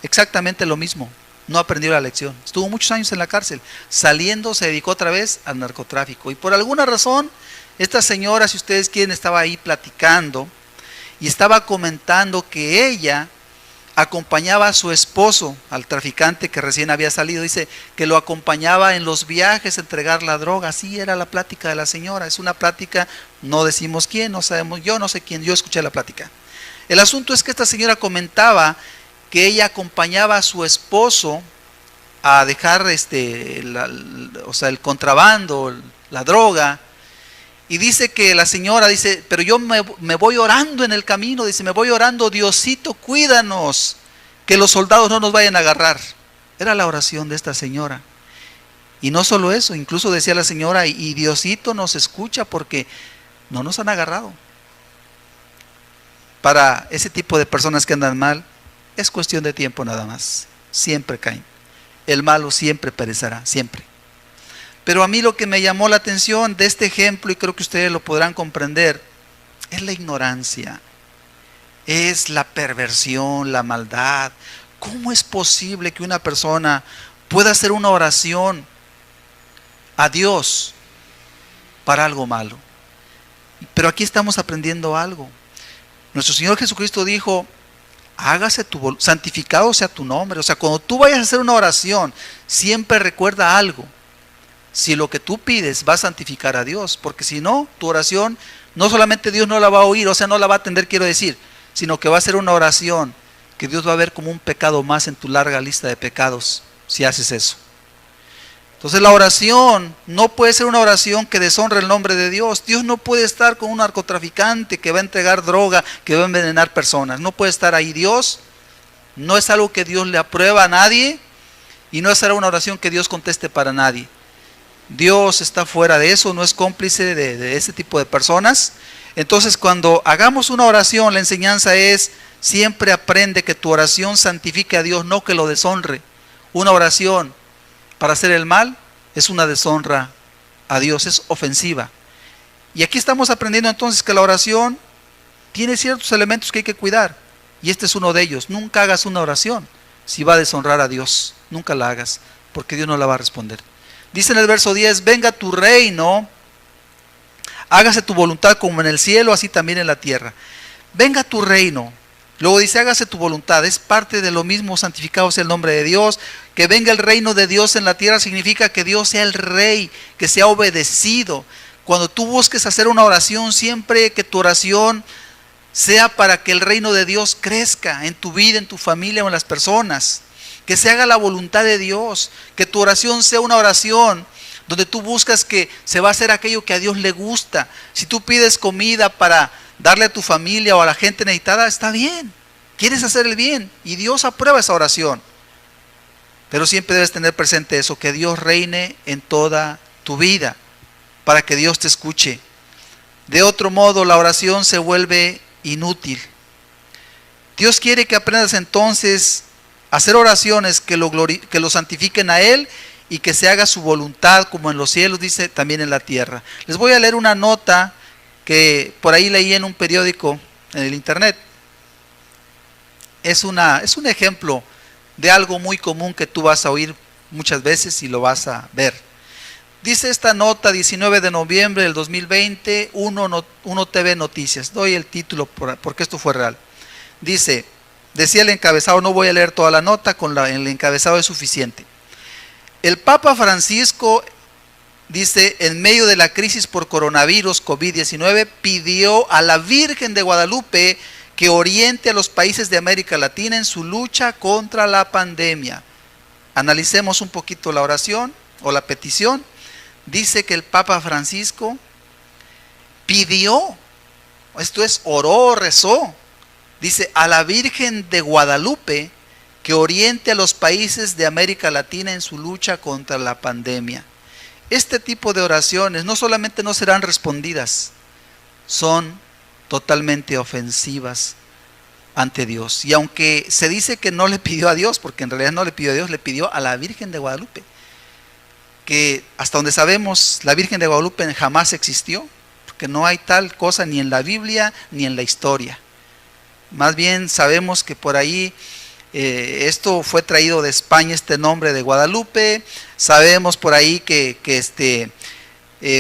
Exactamente lo mismo. No aprendió la lección. Estuvo muchos años en la cárcel. Saliendo se dedicó otra vez al narcotráfico. Y por alguna razón, esta señora, si ustedes quieren, estaba ahí platicando y estaba comentando que ella acompañaba a su esposo, al traficante que recién había salido. Dice que lo acompañaba en los viajes a entregar la droga. Así era la plática de la señora. Es una plática, no decimos quién, no sabemos, yo no sé quién, yo escuché la plática. El asunto es que esta señora comentaba que ella acompañaba a su esposo a dejar el contrabando, la droga. Y dice que la señora dice, pero yo me voy orando en el camino, dice, me voy orando, Diosito, cuídanos, que los soldados no nos vayan a agarrar. Era la oración de esta señora. Y no solo eso, incluso decía la señora, y Diosito nos escucha porque no nos han agarrado. Para ese tipo de personas que andan mal, es cuestión de tiempo nada más. Siempre caen. El malo siempre perecerá, siempre. Pero a mí lo que me llamó la atención de este ejemplo, y creo que ustedes lo podrán comprender, es la ignorancia, es la perversión, la maldad. ¿Cómo es posible que una persona pueda hacer una oración a Dios para algo malo? Pero aquí estamos aprendiendo algo. Nuestro Señor Jesucristo dijo, hágase tu voluntad, santificado sea tu nombre. O sea, cuando tú vayas a hacer una oración, siempre recuerda algo. Si lo que tú pides va a santificar a Dios, porque si no, tu oración, no solamente Dios no la va a oír, o sea, no la va a atender, quiero decir, sino que va a ser una oración que Dios va a ver como un pecado más en tu larga lista de pecados, si haces eso. Entonces la oración no puede ser una oración que deshonre el nombre de Dios. Dios no puede estar con un narcotraficante que va a entregar droga, que va a envenenar personas. No puede estar ahí. Dios no es algo que Dios le aprueba a nadie y no será una oración que Dios conteste para nadie. Dios está fuera de eso, no es cómplice de ese tipo de personas. Entonces cuando hagamos una oración, la enseñanza es, siempre aprende que tu oración santifique a Dios, no que lo deshonre. Una oración para hacer el mal es una deshonra a Dios, es ofensiva. Y aquí estamos aprendiendo entonces que la oración tiene ciertos elementos que hay que cuidar. Y este es uno de ellos. Nunca hagas una oración si va a deshonrar a Dios. Nunca la hagas, porque Dios no la va a responder. Dice en el verso 10, venga tu reino, hágase tu voluntad como en el cielo, así también en la tierra. Venga tu reino. Luego dice, hágase tu voluntad. Es parte de lo mismo, santificado sea el nombre de Dios. Que venga el reino de Dios en la tierra significa que Dios sea el rey, que sea obedecido. Cuando tú busques hacer una oración, siempre que tu oración sea para que el reino de Dios crezca en tu vida, en tu familia o en las personas. Que se haga la voluntad de Dios, que tu oración sea una oración donde tú buscas que se va a hacer aquello que a Dios le gusta. Si tú pides comida para darle a tu familia o a la gente necesitada, está bien, quieres hacer el bien y Dios aprueba esa oración. Pero siempre debes tener presente eso, que Dios reine en toda tu vida, para que Dios te escuche. De otro modo, la oración se vuelve inútil. Dios quiere que aprendas entonces hacer oraciones que lo santifiquen a Él y que se haga su voluntad como en los cielos, dice, también en la tierra. Les voy a leer una nota que por ahí leí en un periódico, en el internet. Es un ejemplo de algo muy común que tú vas a oír muchas veces y lo vas a ver. Dice esta nota, 19 de noviembre del 2020, 1 TV Noticias. Doy el título porque esto fue real. Decía el encabezado, no voy a leer toda la nota, el encabezado es suficiente. El Papa Francisco, dice, en medio de la crisis por coronavirus, COVID-19, pidió a la Virgen de Guadalupe que oriente a los países de América Latina en su lucha contra la pandemia. Analicemos un poquito la oración o la petición. Dice que el Papa Francisco pidió, esto es, oró, rezó. Dice, a la Virgen de Guadalupe que oriente a los países de América Latina en su lucha contra la pandemia. Este tipo de oraciones no solamente no serán respondidas, son totalmente ofensivas ante Dios. Y aunque se dice que no le pidió a Dios, porque en realidad no le pidió a Dios, le pidió a la Virgen de Guadalupe. que hasta donde sabemos la Virgen de Guadalupe jamás existió, porque no hay tal cosa ni en la Biblia ni en la historia. Más bien sabemos que por ahí esto fue traído de España, este nombre de Guadalupe. Sabemos por ahí que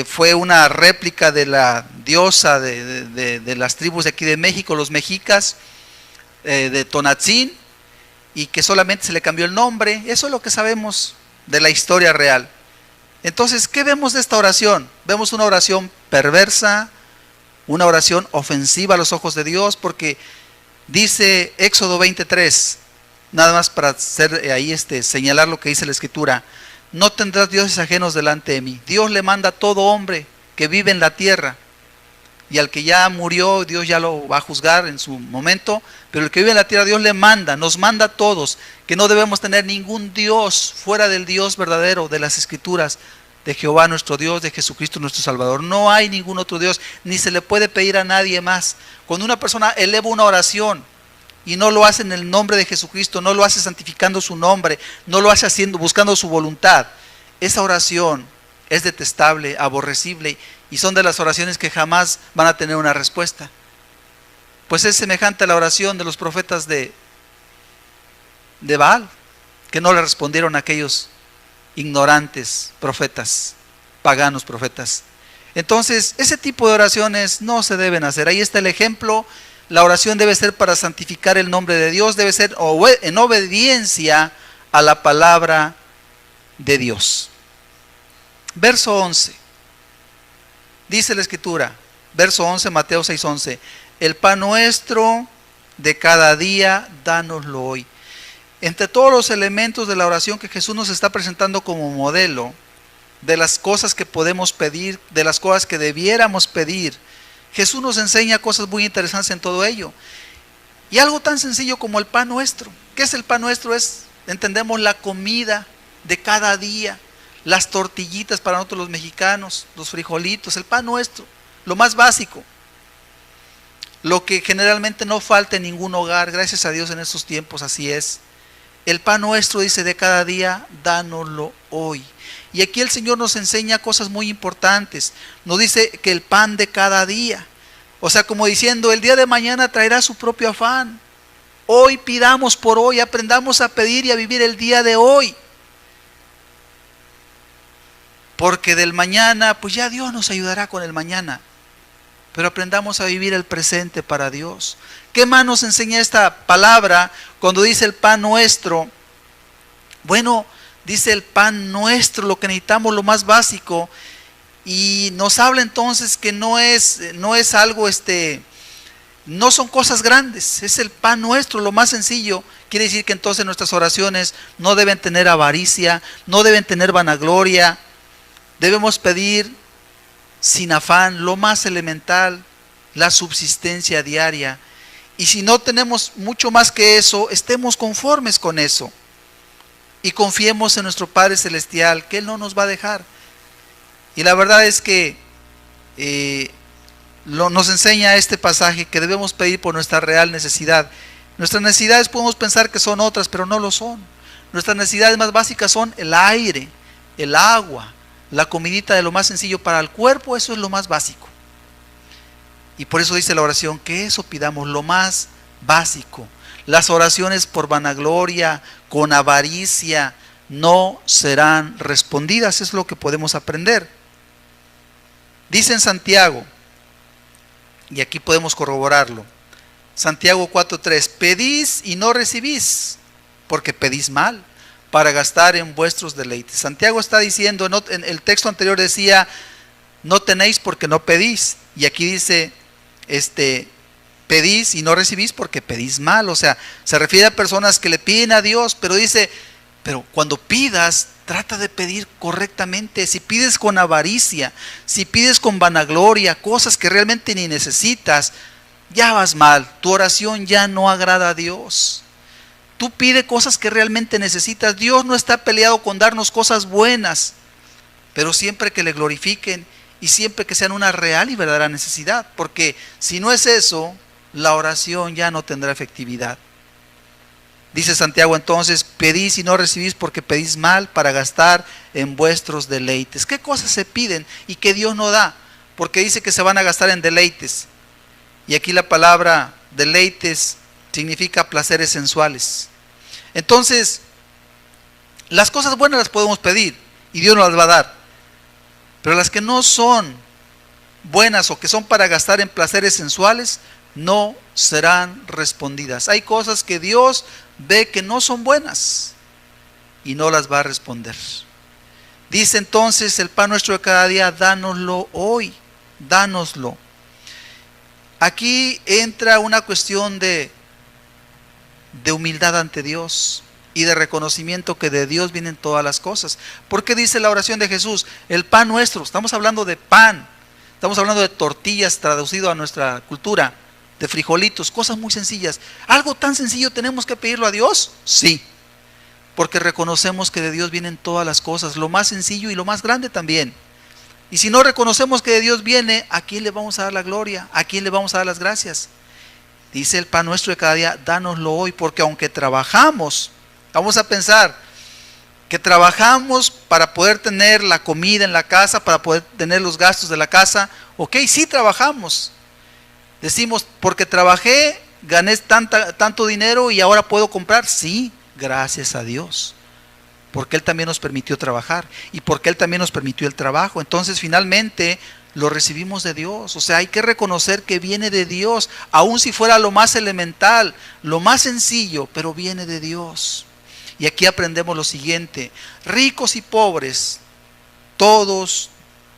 fue una réplica de la diosa de las tribus de aquí de México, los mexicas, de Tonantzin, y que solamente se le cambió el nombre. Eso es lo que sabemos de la historia real. Entonces, ¿qué vemos de esta oración? Vemos una oración perversa, una oración ofensiva a los ojos de Dios, porque dice Éxodo 23, nada más para hacer ahí señalar lo que dice la Escritura: no tendrás dioses ajenos delante de mí. Dios le manda a todo hombre que vive en la tierra, y al que ya murió, Dios ya lo va a juzgar en su momento, pero el que vive en la tierra, Dios le manda, nos manda a todos, que no debemos tener ningún Dios fuera del Dios verdadero de las Escrituras, de Jehová nuestro Dios, de Jesucristo nuestro Salvador. No hay ningún otro Dios, ni se le puede pedir a nadie más. Cuando una persona eleva una oración y no lo hace en el nombre de Jesucristo, no lo hace santificando su nombre, no lo hace buscando su voluntad, esa oración es detestable, aborrecible, y son de las oraciones que jamás van a tener una respuesta. Pues es semejante a la oración de los profetas de Baal, que no le respondieron a aquellos ignorantes profetas, paganos profetas. Entonces, ese tipo de oraciones no se deben hacer. Ahí está el ejemplo. La oración debe ser para santificar el nombre de Dios, debe ser en obediencia a la palabra de Dios. Verso 11. Dice la Escritura, verso 11, Mateo 6:11: el pan nuestro de cada día, dánoslo hoy. Entre todos los elementos de la oración que Jesús nos está presentando como modelo, de las cosas que podemos pedir, de las cosas que debiéramos pedir, Jesús nos enseña cosas muy interesantes en todo ello. Y algo tan sencillo como el pan nuestro. ¿Qué es el pan nuestro? Entendemos, la comida de cada día, las tortillitas para nosotros los mexicanos, los frijolitos, el pan nuestro, lo más básico. Lo que generalmente no falta en ningún hogar, gracias a Dios en estos tiempos así es. El pan nuestro, dice, de cada día, dánoslo hoy. Y aquí el Señor nos enseña cosas muy importantes. Nos dice que el pan de cada día, o sea, como diciendo, el día de mañana traerá su propio afán. Hoy pidamos por hoy, aprendamos a pedir y a vivir el día de hoy. Porque del mañana, pues ya Dios nos ayudará con el mañana. Pero aprendamos a vivir el presente para Dios. ¿Qué más nos enseña esta palabra cuando dice el pan nuestro? Bueno, dice el pan nuestro, lo que necesitamos, lo más básico. Y nos habla entonces que no es algo, no son cosas grandes. Es el pan nuestro, lo más sencillo. Quiere decir que entonces nuestras oraciones no deben tener avaricia, no deben tener vanagloria. Debemos pedir sin afán lo más elemental, la subsistencia diaria. Y si no tenemos mucho más que eso, estemos conformes con eso. Y confiemos en nuestro Padre Celestial, que Él no nos va a dejar. Y la verdad es que nos enseña este pasaje que debemos pedir por nuestra real necesidad. Nuestras necesidades podemos pensar que son otras, pero no lo son. Nuestras necesidades más básicas son el aire, el agua, la comidita de lo más sencillo para el cuerpo. Eso es lo más básico. Y por eso dice la oración que eso pidamos, lo más básico. Las oraciones por vanagloria, con avaricia, no serán respondidas. Es lo que podemos aprender. Dice en Santiago, y aquí podemos corroborarlo, Santiago 4:3: pedís y no recibís, porque pedís mal, para gastar en vuestros deleites. Santiago está diciendo, en el texto anterior decía, no tenéis porque no pedís. Y aquí dice, pedís y no recibís porque pedís mal. O sea, se refiere a personas que le piden a Dios, pero dice, pero cuando pidas, trata de pedir correctamente. Si pides con avaricia, si pides con vanagloria, cosas que realmente ni necesitas, ya vas mal. Tu oración ya no agrada a Dios. Tú pide cosas que realmente necesitas. Dios no está peleado con darnos cosas buenas, pero siempre que le glorifiquen y siempre que sean una real y verdadera necesidad. Porque si no es eso, la oración ya no tendrá efectividad. Dice Santiago entonces, pedís y no recibís porque pedís mal para gastar en vuestros deleites. ¿Qué cosas se piden y que Dios no da? Porque dice que se van a gastar en deleites. Y aquí la palabra deleites significa placeres sensuales. Entonces, las cosas buenas las podemos pedir y Dios nos las va a dar. Pero las que no son buenas o que son para gastar en placeres sensuales, no serán respondidas. Hay cosas que Dios ve que no son buenas y no las va a responder. Dice entonces, el pan nuestro de cada día, dánoslo hoy, dánoslo. Aquí entra una cuestión de humildad ante Dios y de reconocimiento que de Dios vienen todas las cosas. ¿Por qué dice la oración de Jesús? El pan nuestro, estamos hablando de pan, estamos hablando de tortillas traducido a nuestra cultura, de frijolitos, cosas muy sencillas. ¿Algo tan sencillo tenemos que pedirlo a Dios? Sí, porque reconocemos que de Dios vienen todas las cosas, lo más sencillo y lo más grande también. Y si no reconocemos que de Dios viene, ¿a quién le vamos a dar la gloria? ¿A quién le vamos a dar las gracias? Dice el pan nuestro de cada día, dánoslo hoy, porque aunque trabajamos, vamos a pensar que trabajamos para poder tener la comida en la casa, para poder tener los gastos de la casa. Ok, sí trabajamos. Decimos, porque trabajé, gané tanto dinero y ahora puedo comprar. Sí, gracias a Dios. Porque Él también nos permitió trabajar y porque Él también nos permitió el trabajo. Entonces finalmente lo recibimos de Dios. O sea, hay que reconocer que viene de Dios, aun si fuera lo más elemental, lo más sencillo, pero viene de Dios. Y aquí aprendemos lo siguiente: ricos y pobres, todos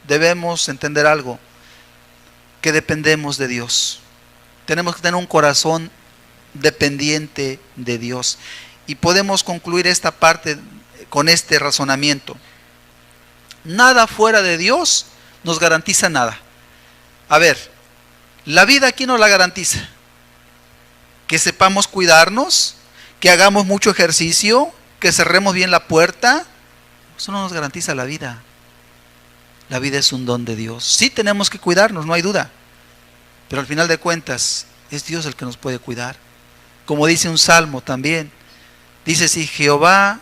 debemos entender algo, que dependemos de Dios. Tenemos que tener un corazón dependiente de Dios. Y podemos concluir esta parte con este razonamiento: nada fuera de Dios nos garantiza nada. A ver, la vida aquí nos la garantiza. Que sepamos cuidarnos, que hagamos mucho ejercicio, que cerremos bien la puerta. Eso no nos garantiza la vida. La vida es un don de Dios. Sí tenemos que cuidarnos, no hay duda. Pero al final de cuentas, es Dios el que nos puede cuidar. Como dice un salmo también. Dice, si Jehová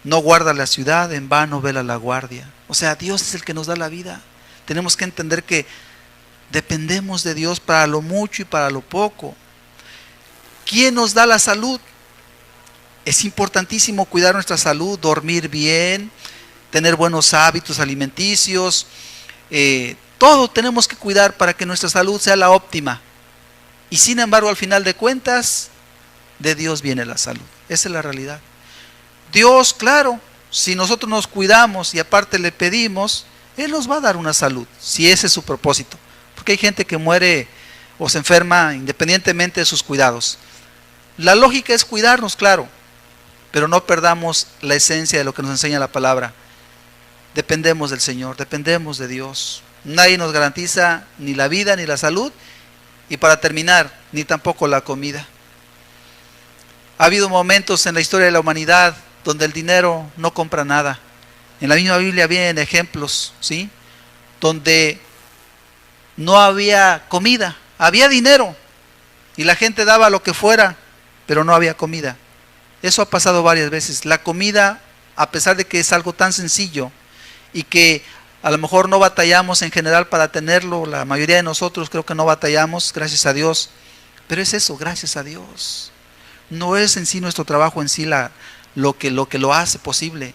no guarda la ciudad, en vano vela la guardia. O sea, Dios es el que nos da la vida. Tenemos que entender que dependemos de Dios para lo mucho y para lo poco. ¿Quién nos da la salud? Es importantísimo cuidar nuestra salud, dormir bien, tener buenos hábitos alimenticios. Todo tenemos que cuidar para que nuestra salud sea la óptima. Y sin embargo, al final de cuentas, de Dios viene la salud. Esa es la realidad. Dios, claro, si nosotros nos cuidamos y aparte le pedimos, Él nos va a dar una salud, si ese es su propósito. Porque hay gente que muere o se enferma independientemente de sus cuidados. La lógica es cuidarnos, claro, pero no perdamos la esencia de lo que nos enseña la palabra. Dependemos del Señor, dependemos de Dios. Nadie nos garantiza ni la vida ni la salud, y para terminar, ni tampoco la comida. Ha habido momentos en la historia de la humanidad donde el dinero no compra nada. En la misma Biblia vienen ejemplos, ¿sí?, donde no había comida, había dinero y la gente daba lo que fuera, pero no había comida. Eso ha pasado varias veces. La comida, a pesar de que es algo tan sencillo y que a lo mejor no batallamos en general para tenerlo, la mayoría de nosotros creo que no batallamos, gracias a Dios, pero es eso, gracias a Dios. No es en sí nuestro trabajo en sí lo que lo hace posible,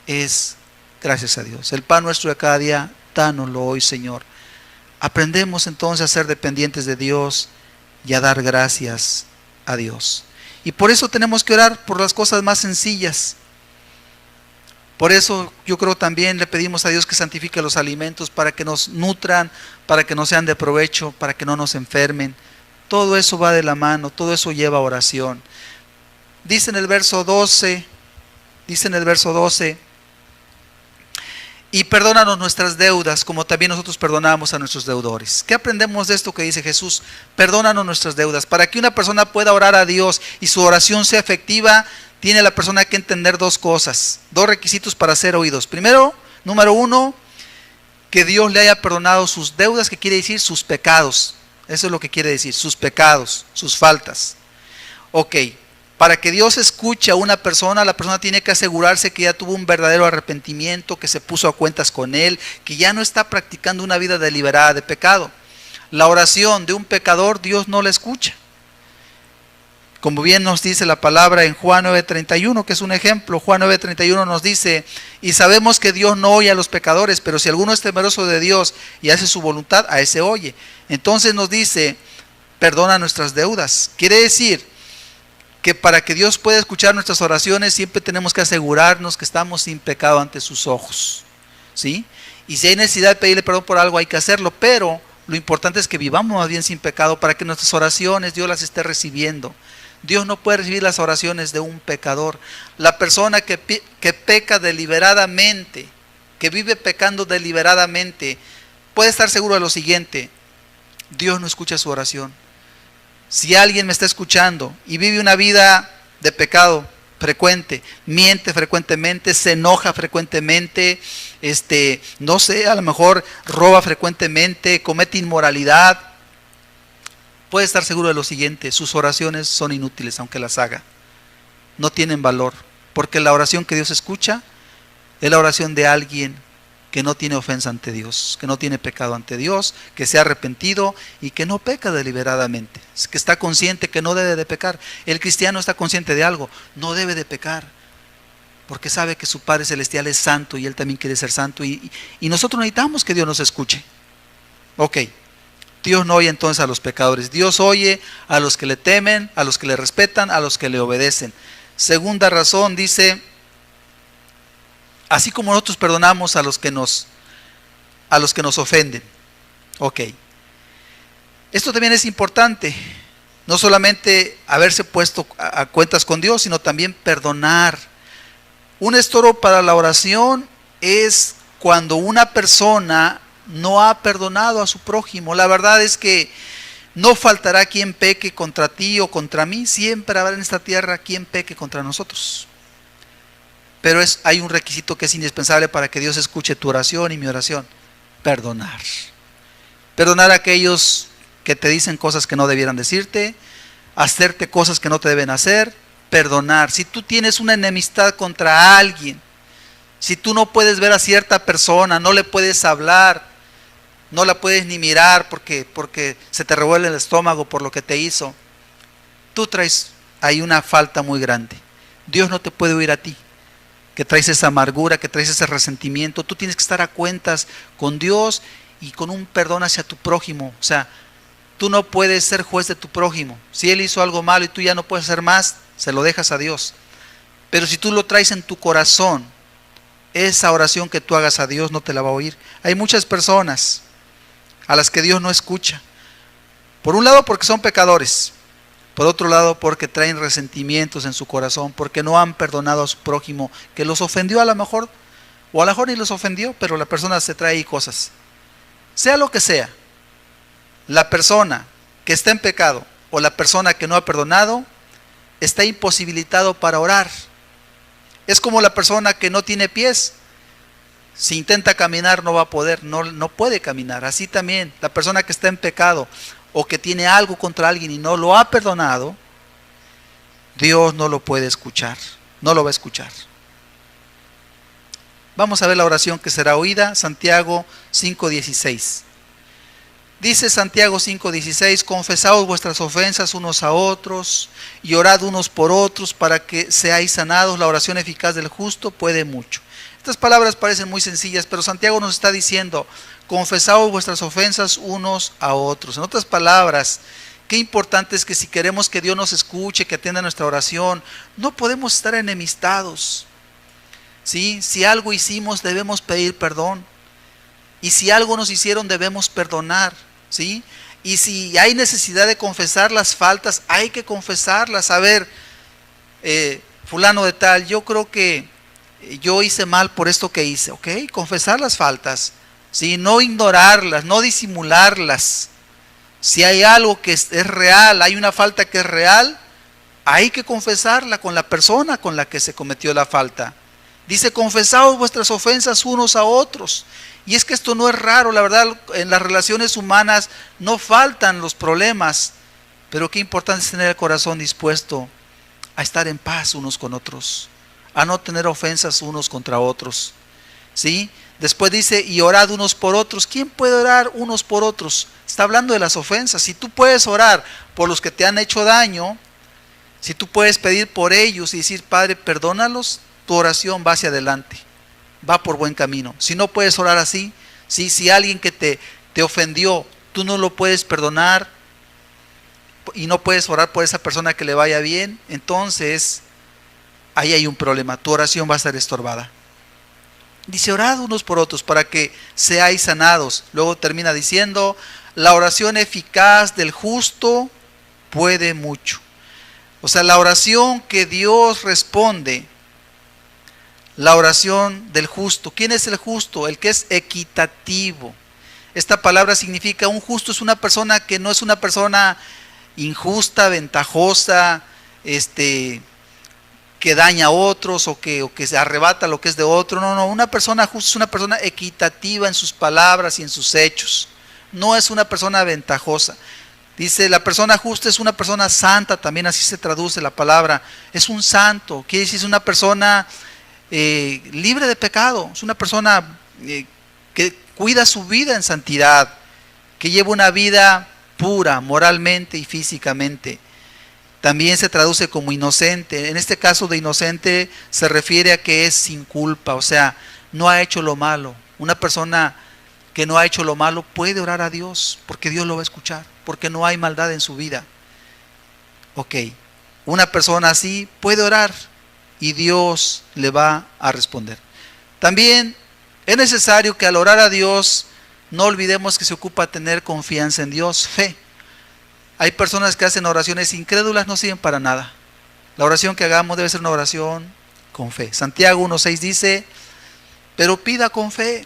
es gracias a Dios. El pan nuestro de cada día, dánoslo hoy, Señor. Aprendemos entonces a ser dependientes de Dios y a dar gracias a Dios. Y por eso tenemos que orar por las cosas más sencillas. Por eso yo creo también le pedimos a Dios que santifique los alimentos para que nos nutran, para que nos sean de provecho, para que no nos enfermen. Todo eso va de la mano, todo eso lleva oración. Dice en el verso 12, y perdónanos nuestras deudas, como también nosotros perdonamos a nuestros deudores. ¿Qué aprendemos de esto que dice Jesús? Perdónanos nuestras deudas. Para que una persona pueda orar a Dios y su oración sea efectiva, tiene la persona que entender dos cosas, dos requisitos para ser oídos. Primero, número uno, que Dios le haya perdonado sus deudas, que quiere decir sus pecados. Eso es lo que quiere decir, sus pecados, sus faltas. Ok, Para que Dios escuche a una persona, la persona tiene que asegurarse que ya tuvo un verdadero arrepentimiento, que se puso a cuentas con Él, que ya no está practicando una vida deliberada de pecado. La oración de un pecador, Dios no la escucha. Como bien nos dice la palabra en Juan 9:31, que es un ejemplo. Juan 9:31 nos dice: y sabemos que Dios no oye a los pecadores, pero si alguno es temeroso de Dios y hace su voluntad, a ese oye. Entonces nos dice: perdona nuestras deudas. Quiere decir que para que Dios pueda escuchar nuestras oraciones, siempre tenemos que asegurarnos que estamos sin pecado ante sus ojos, ¿sí? Y si hay necesidad de pedirle perdón por algo, hay que hacerlo, pero lo importante es que vivamos más bien sin pecado para que nuestras oraciones Dios las esté recibiendo. Dios no puede recibir las oraciones de un pecador. La persona que peca deliberadamente, que vive pecando deliberadamente, puede estar seguro de lo siguiente: Dios no escucha su oración. Si alguien me está escuchando y vive una vida de pecado frecuente, miente frecuentemente, se enoja frecuentemente, no sé, a lo mejor roba frecuentemente, comete inmoralidad, puede estar seguro de lo siguiente: sus oraciones son inútiles aunque las haga. No tienen valor, porque la oración que Dios escucha es la oración de alguien que no tiene ofensa ante Dios, que no tiene pecado ante Dios, que se ha arrepentido y que no peca deliberadamente, que está consciente que no debe de pecar. El cristiano está consciente de algo: no debe de pecar, porque sabe que su Padre Celestial es santo y Él también quiere ser santo, y nosotros necesitamos que Dios nos escuche. Ok, Dios no oye entonces a los pecadores. Dios oye a los que le temen, a los que le respetan, a los que le obedecen. Segunda razón, dice: así como nosotros perdonamos a los que nos ofenden. Ok. Esto también es importante. No solamente haberse puesto a cuentas con Dios, sino también perdonar. Un estorbo para la oración es cuando una persona no ha perdonado a su prójimo. La verdad es que no faltará quien peque contra ti o contra mí. Siempre habrá en esta tierra quien peque contra nosotros. Pero hay un requisito que es indispensable para que Dios escuche tu oración y mi oración: perdonar. Perdonar a aquellos que te dicen cosas que no debieran decirte, hacerte cosas que no te deben hacer. Perdonar. Si tú tienes una enemistad contra alguien, si tú no puedes ver a cierta persona, no le puedes hablar, no la puedes ni mirar porque se te revuelve el estómago por lo que te hizo, tú traes ahí una falta muy grande. Dios no te puede oír a ti, que traes esa amargura, que traes ese resentimiento. Tú tienes que estar a cuentas con Dios y con un perdón hacia tu prójimo. O sea, tú no puedes ser juez de tu prójimo. Si él hizo algo malo y tú ya no puedes hacer más, se lo dejas a Dios. Pero si tú lo traes en tu corazón, esa oración que tú hagas a Dios no te la va a oír. Hay muchas personas a las que Dios no escucha. Por un lado porque son pecadores. Por otro lado, porque traen resentimientos en su corazón, porque no han perdonado a su prójimo, que los ofendió a lo mejor, o a lo mejor ni los ofendió, pero la persona se trae ahí cosas. Sea lo que sea, la persona que está en pecado o la persona que no ha perdonado está imposibilitado para orar. Es como la persona que no tiene pies. Si intenta caminar no va a poder, no puede caminar. Así también, la persona que está en pecado o que tiene algo contra alguien y no lo ha perdonado, Dios no lo puede escuchar, no lo va a escuchar. Vamos a ver la oración que será oída. Santiago 5:16. Dice Santiago 5:16: confesaos vuestras ofensas unos a otros y orad unos por otros para que seáis sanados. La oración eficaz del justo puede mucho. Estas palabras parecen muy sencillas, pero Santiago nos está diciendo: confesaos vuestras ofensas unos a otros. En otras palabras, qué importante es que si queremos que Dios nos escuche, que atienda nuestra oración, no podemos estar enemistados. ¿Sí? Si algo hicimos, debemos pedir perdón. Y si algo nos hicieron, debemos perdonar. ¿Sí? Y si hay necesidad de confesar las faltas, hay que confesarlas. A ver, fulano de tal, yo creo que yo hice mal por esto que hice. ¿Ok? Confesar las faltas. ¿Sí? No ignorarlas, no disimularlas. Si hay algo que es real, hay una falta que es real, hay que confesarla con la persona con la que se cometió la falta. Dice: confesaos vuestras ofensas unos a otros. Y es que esto no es raro, la verdad, en las relaciones humanas no faltan los problemas, pero qué importante es tener el corazón dispuesto a estar en paz unos con otros, a no tener ofensas unos contra otros. ¿Sí? Después dice, y orad unos por otros. ¿Quién puede orar unos por otros? Está hablando de las ofensas. Si tú puedes orar por los que te han hecho daño, si tú puedes pedir por ellos y decir, Padre, perdónalos, tu oración va hacia adelante, va por buen camino. Si no puedes orar así, ¿sí? Si alguien que te ofendió, tú no lo puedes perdonar y no puedes orar por esa persona que le vaya bien, entonces ahí hay un problema, tu oración va a ser estorbada. Dice, orad unos por otros para que seáis sanados. Luego termina diciendo, la oración eficaz del justo puede mucho. O sea, la oración que Dios responde, la oración del justo. ¿Quién es el justo? El que es equitativo. Esta palabra significa, un justo es una persona que no es una persona injusta, ventajosa, que daña a otros o que se arrebata lo que es de otro. No, una persona justa es una persona equitativa en sus palabras y en sus hechos. No es una persona ventajosa. Dice, la persona justa es una persona santa, también así se traduce la palabra. Es un santo, quiere decir, es una persona libre de pecado. Es una persona que cuida su vida en santidad, que lleva una vida pura moralmente y físicamente. También se traduce como inocente. En este caso de inocente se refiere a que es sin culpa, o sea, no ha hecho lo malo. Una persona que no ha hecho lo malo puede orar a Dios, porque Dios lo va a escuchar, porque no hay maldad en su vida. Ok, una persona así puede orar y Dios le va a responder. También es necesario que al orar a Dios no olvidemos que se ocupa tener confianza en Dios, fe. Hay personas que hacen oraciones incrédulas, no sirven para nada. La oración que hagamos debe ser una oración con fe. Santiago 1:6 dice, pero pida con fe,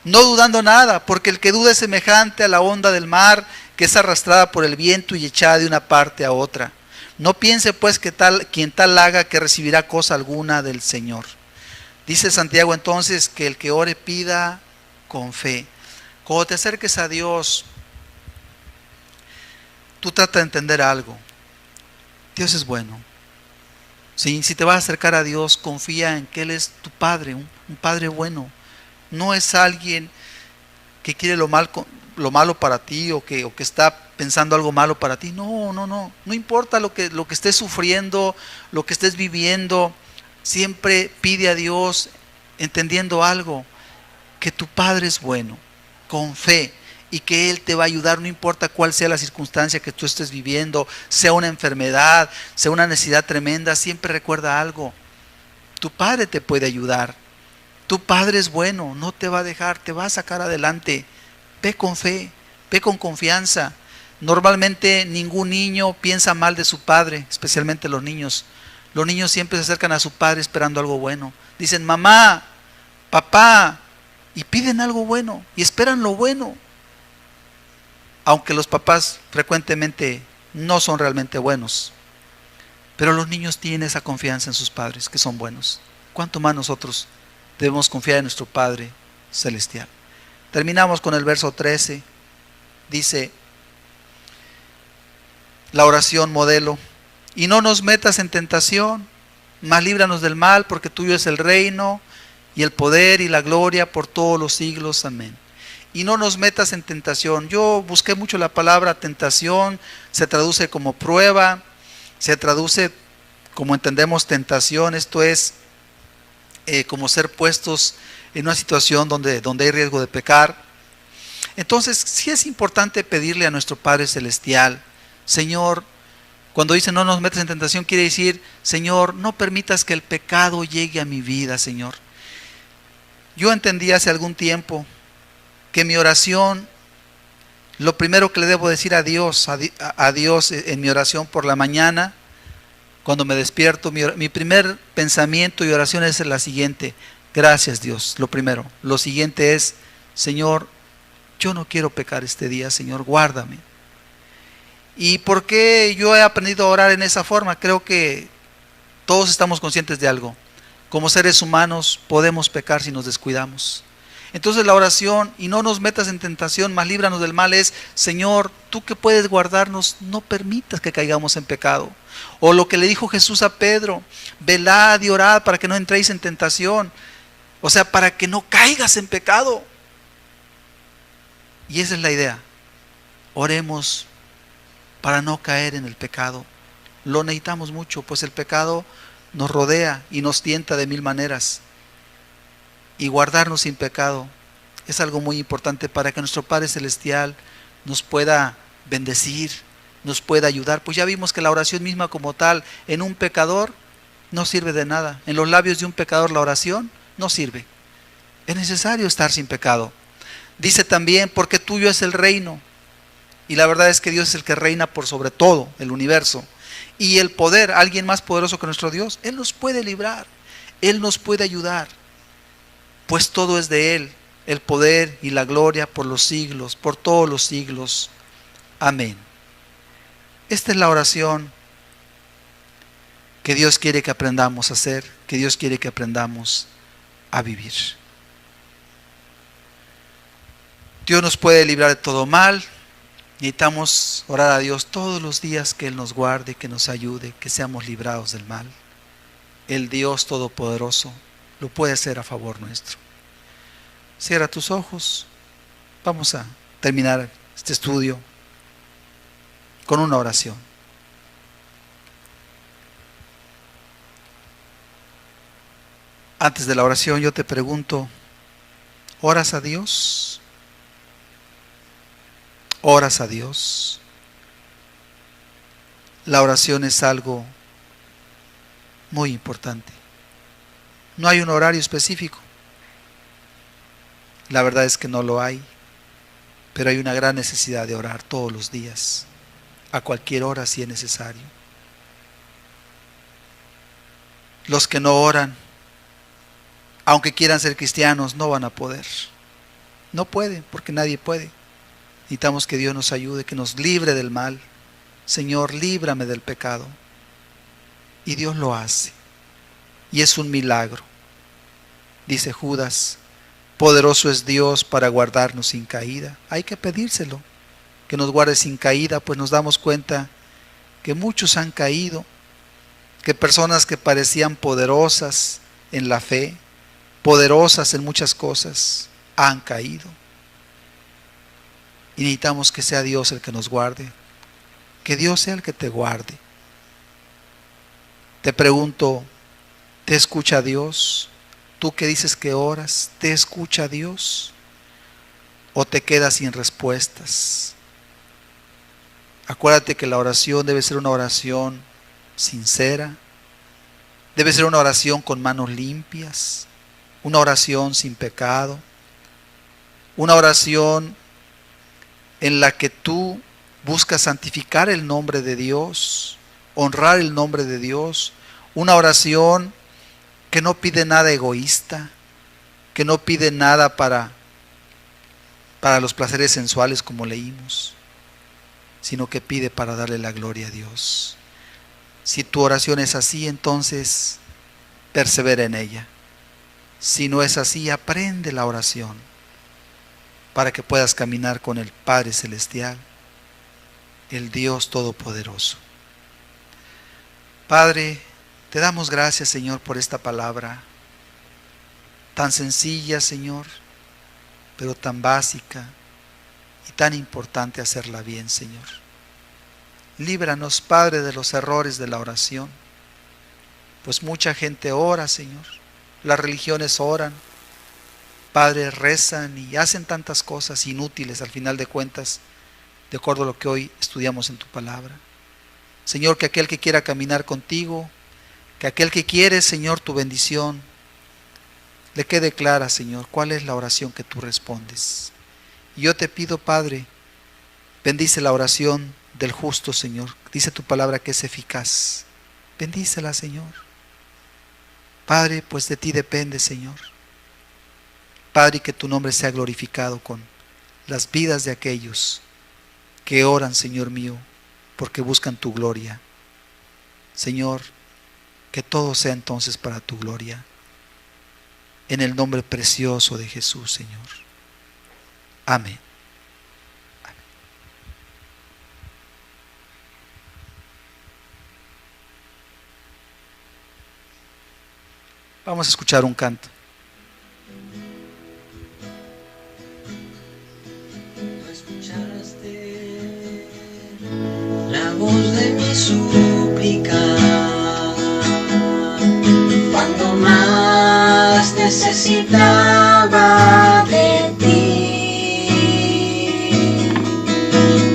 no dudando nada, porque el que duda es semejante a la onda del mar, que es arrastrada por el viento y echada de una parte a otra. No piense pues que quien tal haga que recibirá cosa alguna del Señor. Dice Santiago entonces que el que ore pida con fe. Cuando te acerques a Dios, tú trata de entender algo. Dios es bueno. ¿Sí? Si te vas a acercar a Dios, confía en que Él es tu Padre, un Padre bueno. No es alguien que quiere lo malo para ti o que está pensando algo malo para ti. No importa lo que estés sufriendo, lo que estés viviendo, siempre pide a Dios entendiendo algo, que tu Padre es bueno, con fe, y que Él te va a ayudar, no importa cuál sea la circunstancia que tú estés viviendo, sea una enfermedad, sea una necesidad tremenda, siempre recuerda algo, tu Padre te puede ayudar, tu Padre es bueno, no te va a dejar, te va a sacar adelante. Ve con fe, ve con confianza. Normalmente ningún niño piensa mal de su padre, especialmente los niños. Los niños siempre se acercan a su padre esperando algo bueno. Dicen, mamá, papá, y piden algo bueno, y esperan lo bueno. Aunque los papás frecuentemente no son realmente buenos. Pero los niños tienen esa confianza en sus padres, que son buenos. ¿Cuánto más nosotros debemos confiar en nuestro Padre Celestial? Terminamos con el verso 13. Dice, la oración modelo. Y no nos metas en tentación, mas líbranos del mal, porque tuyo es el reino, y el poder, y la gloria, por todos los siglos. Amén. Y no nos metas en tentación. Yo busqué mucho la palabra tentación, se traduce como prueba, se traduce como entendemos tentación, esto es como ser puestos en una situación donde hay riesgo de pecar. Entonces sí es importante pedirle a nuestro Padre Celestial, Señor, cuando dice no nos metas en tentación, quiere decir, Señor, no permitas que el pecado llegue a mi vida, Señor. Yo entendí hace algún tiempo que mi oración, lo primero que le debo decir a Dios en mi oración por la mañana, cuando me despierto, mi primer pensamiento y oración es la siguiente: gracias Dios, lo primero. Lo siguiente es, Señor, yo no quiero pecar este día, Señor, guárdame. ¿Y por qué yo he aprendido a orar en esa forma? Creo que todos estamos conscientes de algo. Como seres humanos podemos pecar si nos descuidamos. Entonces la oración, y no nos metas en tentación, mas líbranos del mal, es: Señor, tú que puedes guardarnos, no permitas que caigamos en pecado. O lo que le dijo Jesús a Pedro: velad y orad para que no entréis en tentación. O sea, para que no caigas en pecado. Y esa es la idea. Oremos para no caer en el pecado. Lo necesitamos mucho, pues el pecado nos rodea y nos tienta de mil maneras. Y guardarnos sin pecado es algo muy importante para que nuestro Padre Celestial nos pueda bendecir, nos pueda ayudar. Pues ya vimos que la oración misma como tal en un pecador no sirve de nada. En los labios de un pecador la oración no sirve. Es necesario estar sin pecado. Dice también: porque tuyo es el reino. Y la verdad es que Dios es el que reina por sobre todo el universo. Y el poder, alguien más poderoso que nuestro Dios, Él nos puede librar, Él nos puede ayudar. Pues todo es de Él, el poder y la gloria por los siglos, por todos los siglos. Amén. Esta es la oración que Dios quiere que aprendamos a hacer, que Dios quiere que aprendamos a vivir. Dios nos puede librar de todo mal. Necesitamos orar a Dios todos los días que Él nos guarde, que nos ayude, que seamos librados del mal. El Dios Todopoderoso lo puede hacer a favor nuestro. Cierra tus ojos. Vamos a terminar este estudio con una oración. Antes de la oración yo te pregunto: ¿oras a Dios? ¿Oras a Dios? La oración es algo muy importante. No hay un horario específico. La verdad es que no lo hay, pero hay una gran necesidad de orar todos los días, a cualquier hora si es necesario. Los que no oran, aunque quieran ser cristianos, no van a poder. No pueden, porque nadie puede. Necesitamos que Dios nos ayude, que nos libre del mal. Señor, líbrame del pecado. Y Dios lo hace. Y es un milagro. Dice Judas: poderoso es Dios para guardarnos sin caída. Hay que pedírselo, que nos guarde sin caída, pues nos damos cuenta que muchos han caído, que personas que parecían poderosas en la fe, poderosas en muchas cosas, han caído. Y necesitamos que sea Dios el que nos guarde, que Dios sea el que te guarde. Te pregunto: ¿te escucha Dios? Tú que dices que oras, ¿te escucha Dios? ¿O te quedas sin respuestas? Acuérdate que la oración debe ser una oración sincera, debe ser una oración con manos limpias, una oración sin pecado, una oración en la que tú buscas santificar el nombre de Dios, honrar el nombre de Dios, una oración que no pide nada egoísta, que no pide nada para los placeres sensuales como leímos, sino que pide para darle la gloria a Dios. Si tu oración es así, entonces persevera en ella. Si no es así, aprende la oración para que puedas caminar con el Padre Celestial, el Dios Todopoderoso. Padre, te damos gracias, Señor, por esta palabra tan sencilla, Señor, pero tan básica y tan importante hacerla bien, Señor. Líbranos, Padre, de los errores de la oración, pues mucha gente ora, Señor. Las religiones oran, Padre, rezan y hacen tantas cosas inútiles al final de cuentas, de acuerdo a lo que hoy estudiamos en tu palabra. Señor, que aquel que quiera caminar contigo, que aquel que quiere, Señor, tu bendición, le quede clara, Señor, cuál es la oración que tú respondes. Y yo te pido, Padre, bendice la oración del justo, Señor. Dice tu palabra que es eficaz. Bendícela, Señor. Padre, pues de ti depende, Señor. Padre, que tu nombre sea glorificado con las vidas de aquellos que oran, Señor mío, porque buscan tu gloria. Señor, que todo sea entonces para tu gloria. en el nombre precioso de Jesús, Señor. Amén. Vamos a escuchar un canto. La voz de mi súplica, cuando más necesitaba de ti.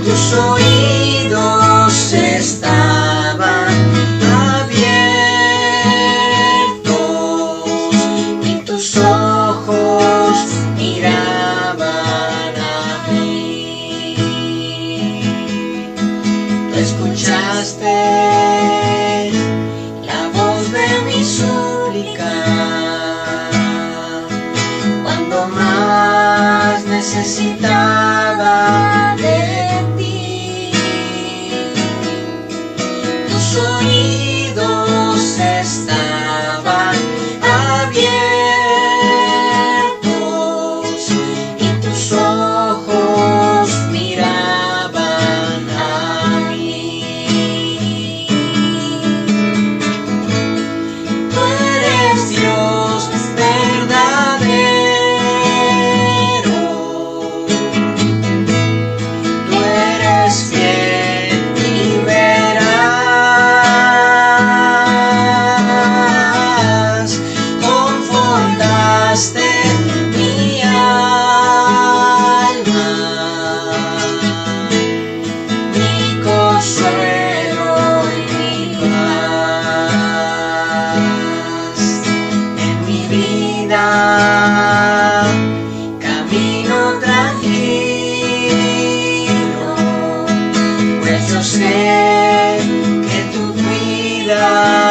Tus oídos estaban abiertos y tus ojos miraban a mí. Tú escuchaste la voz de mi súplica, cuando más necesitaba de ti. Tus oídos estaban abiertos y tus ojos miraban a mí. Tú eres Dios verdadero, tú eres fiel y veraz. Confortaste mi alma, mi consuelo y mi paz. En mi vida camino tranquilo, pues yo sé que tú cuidas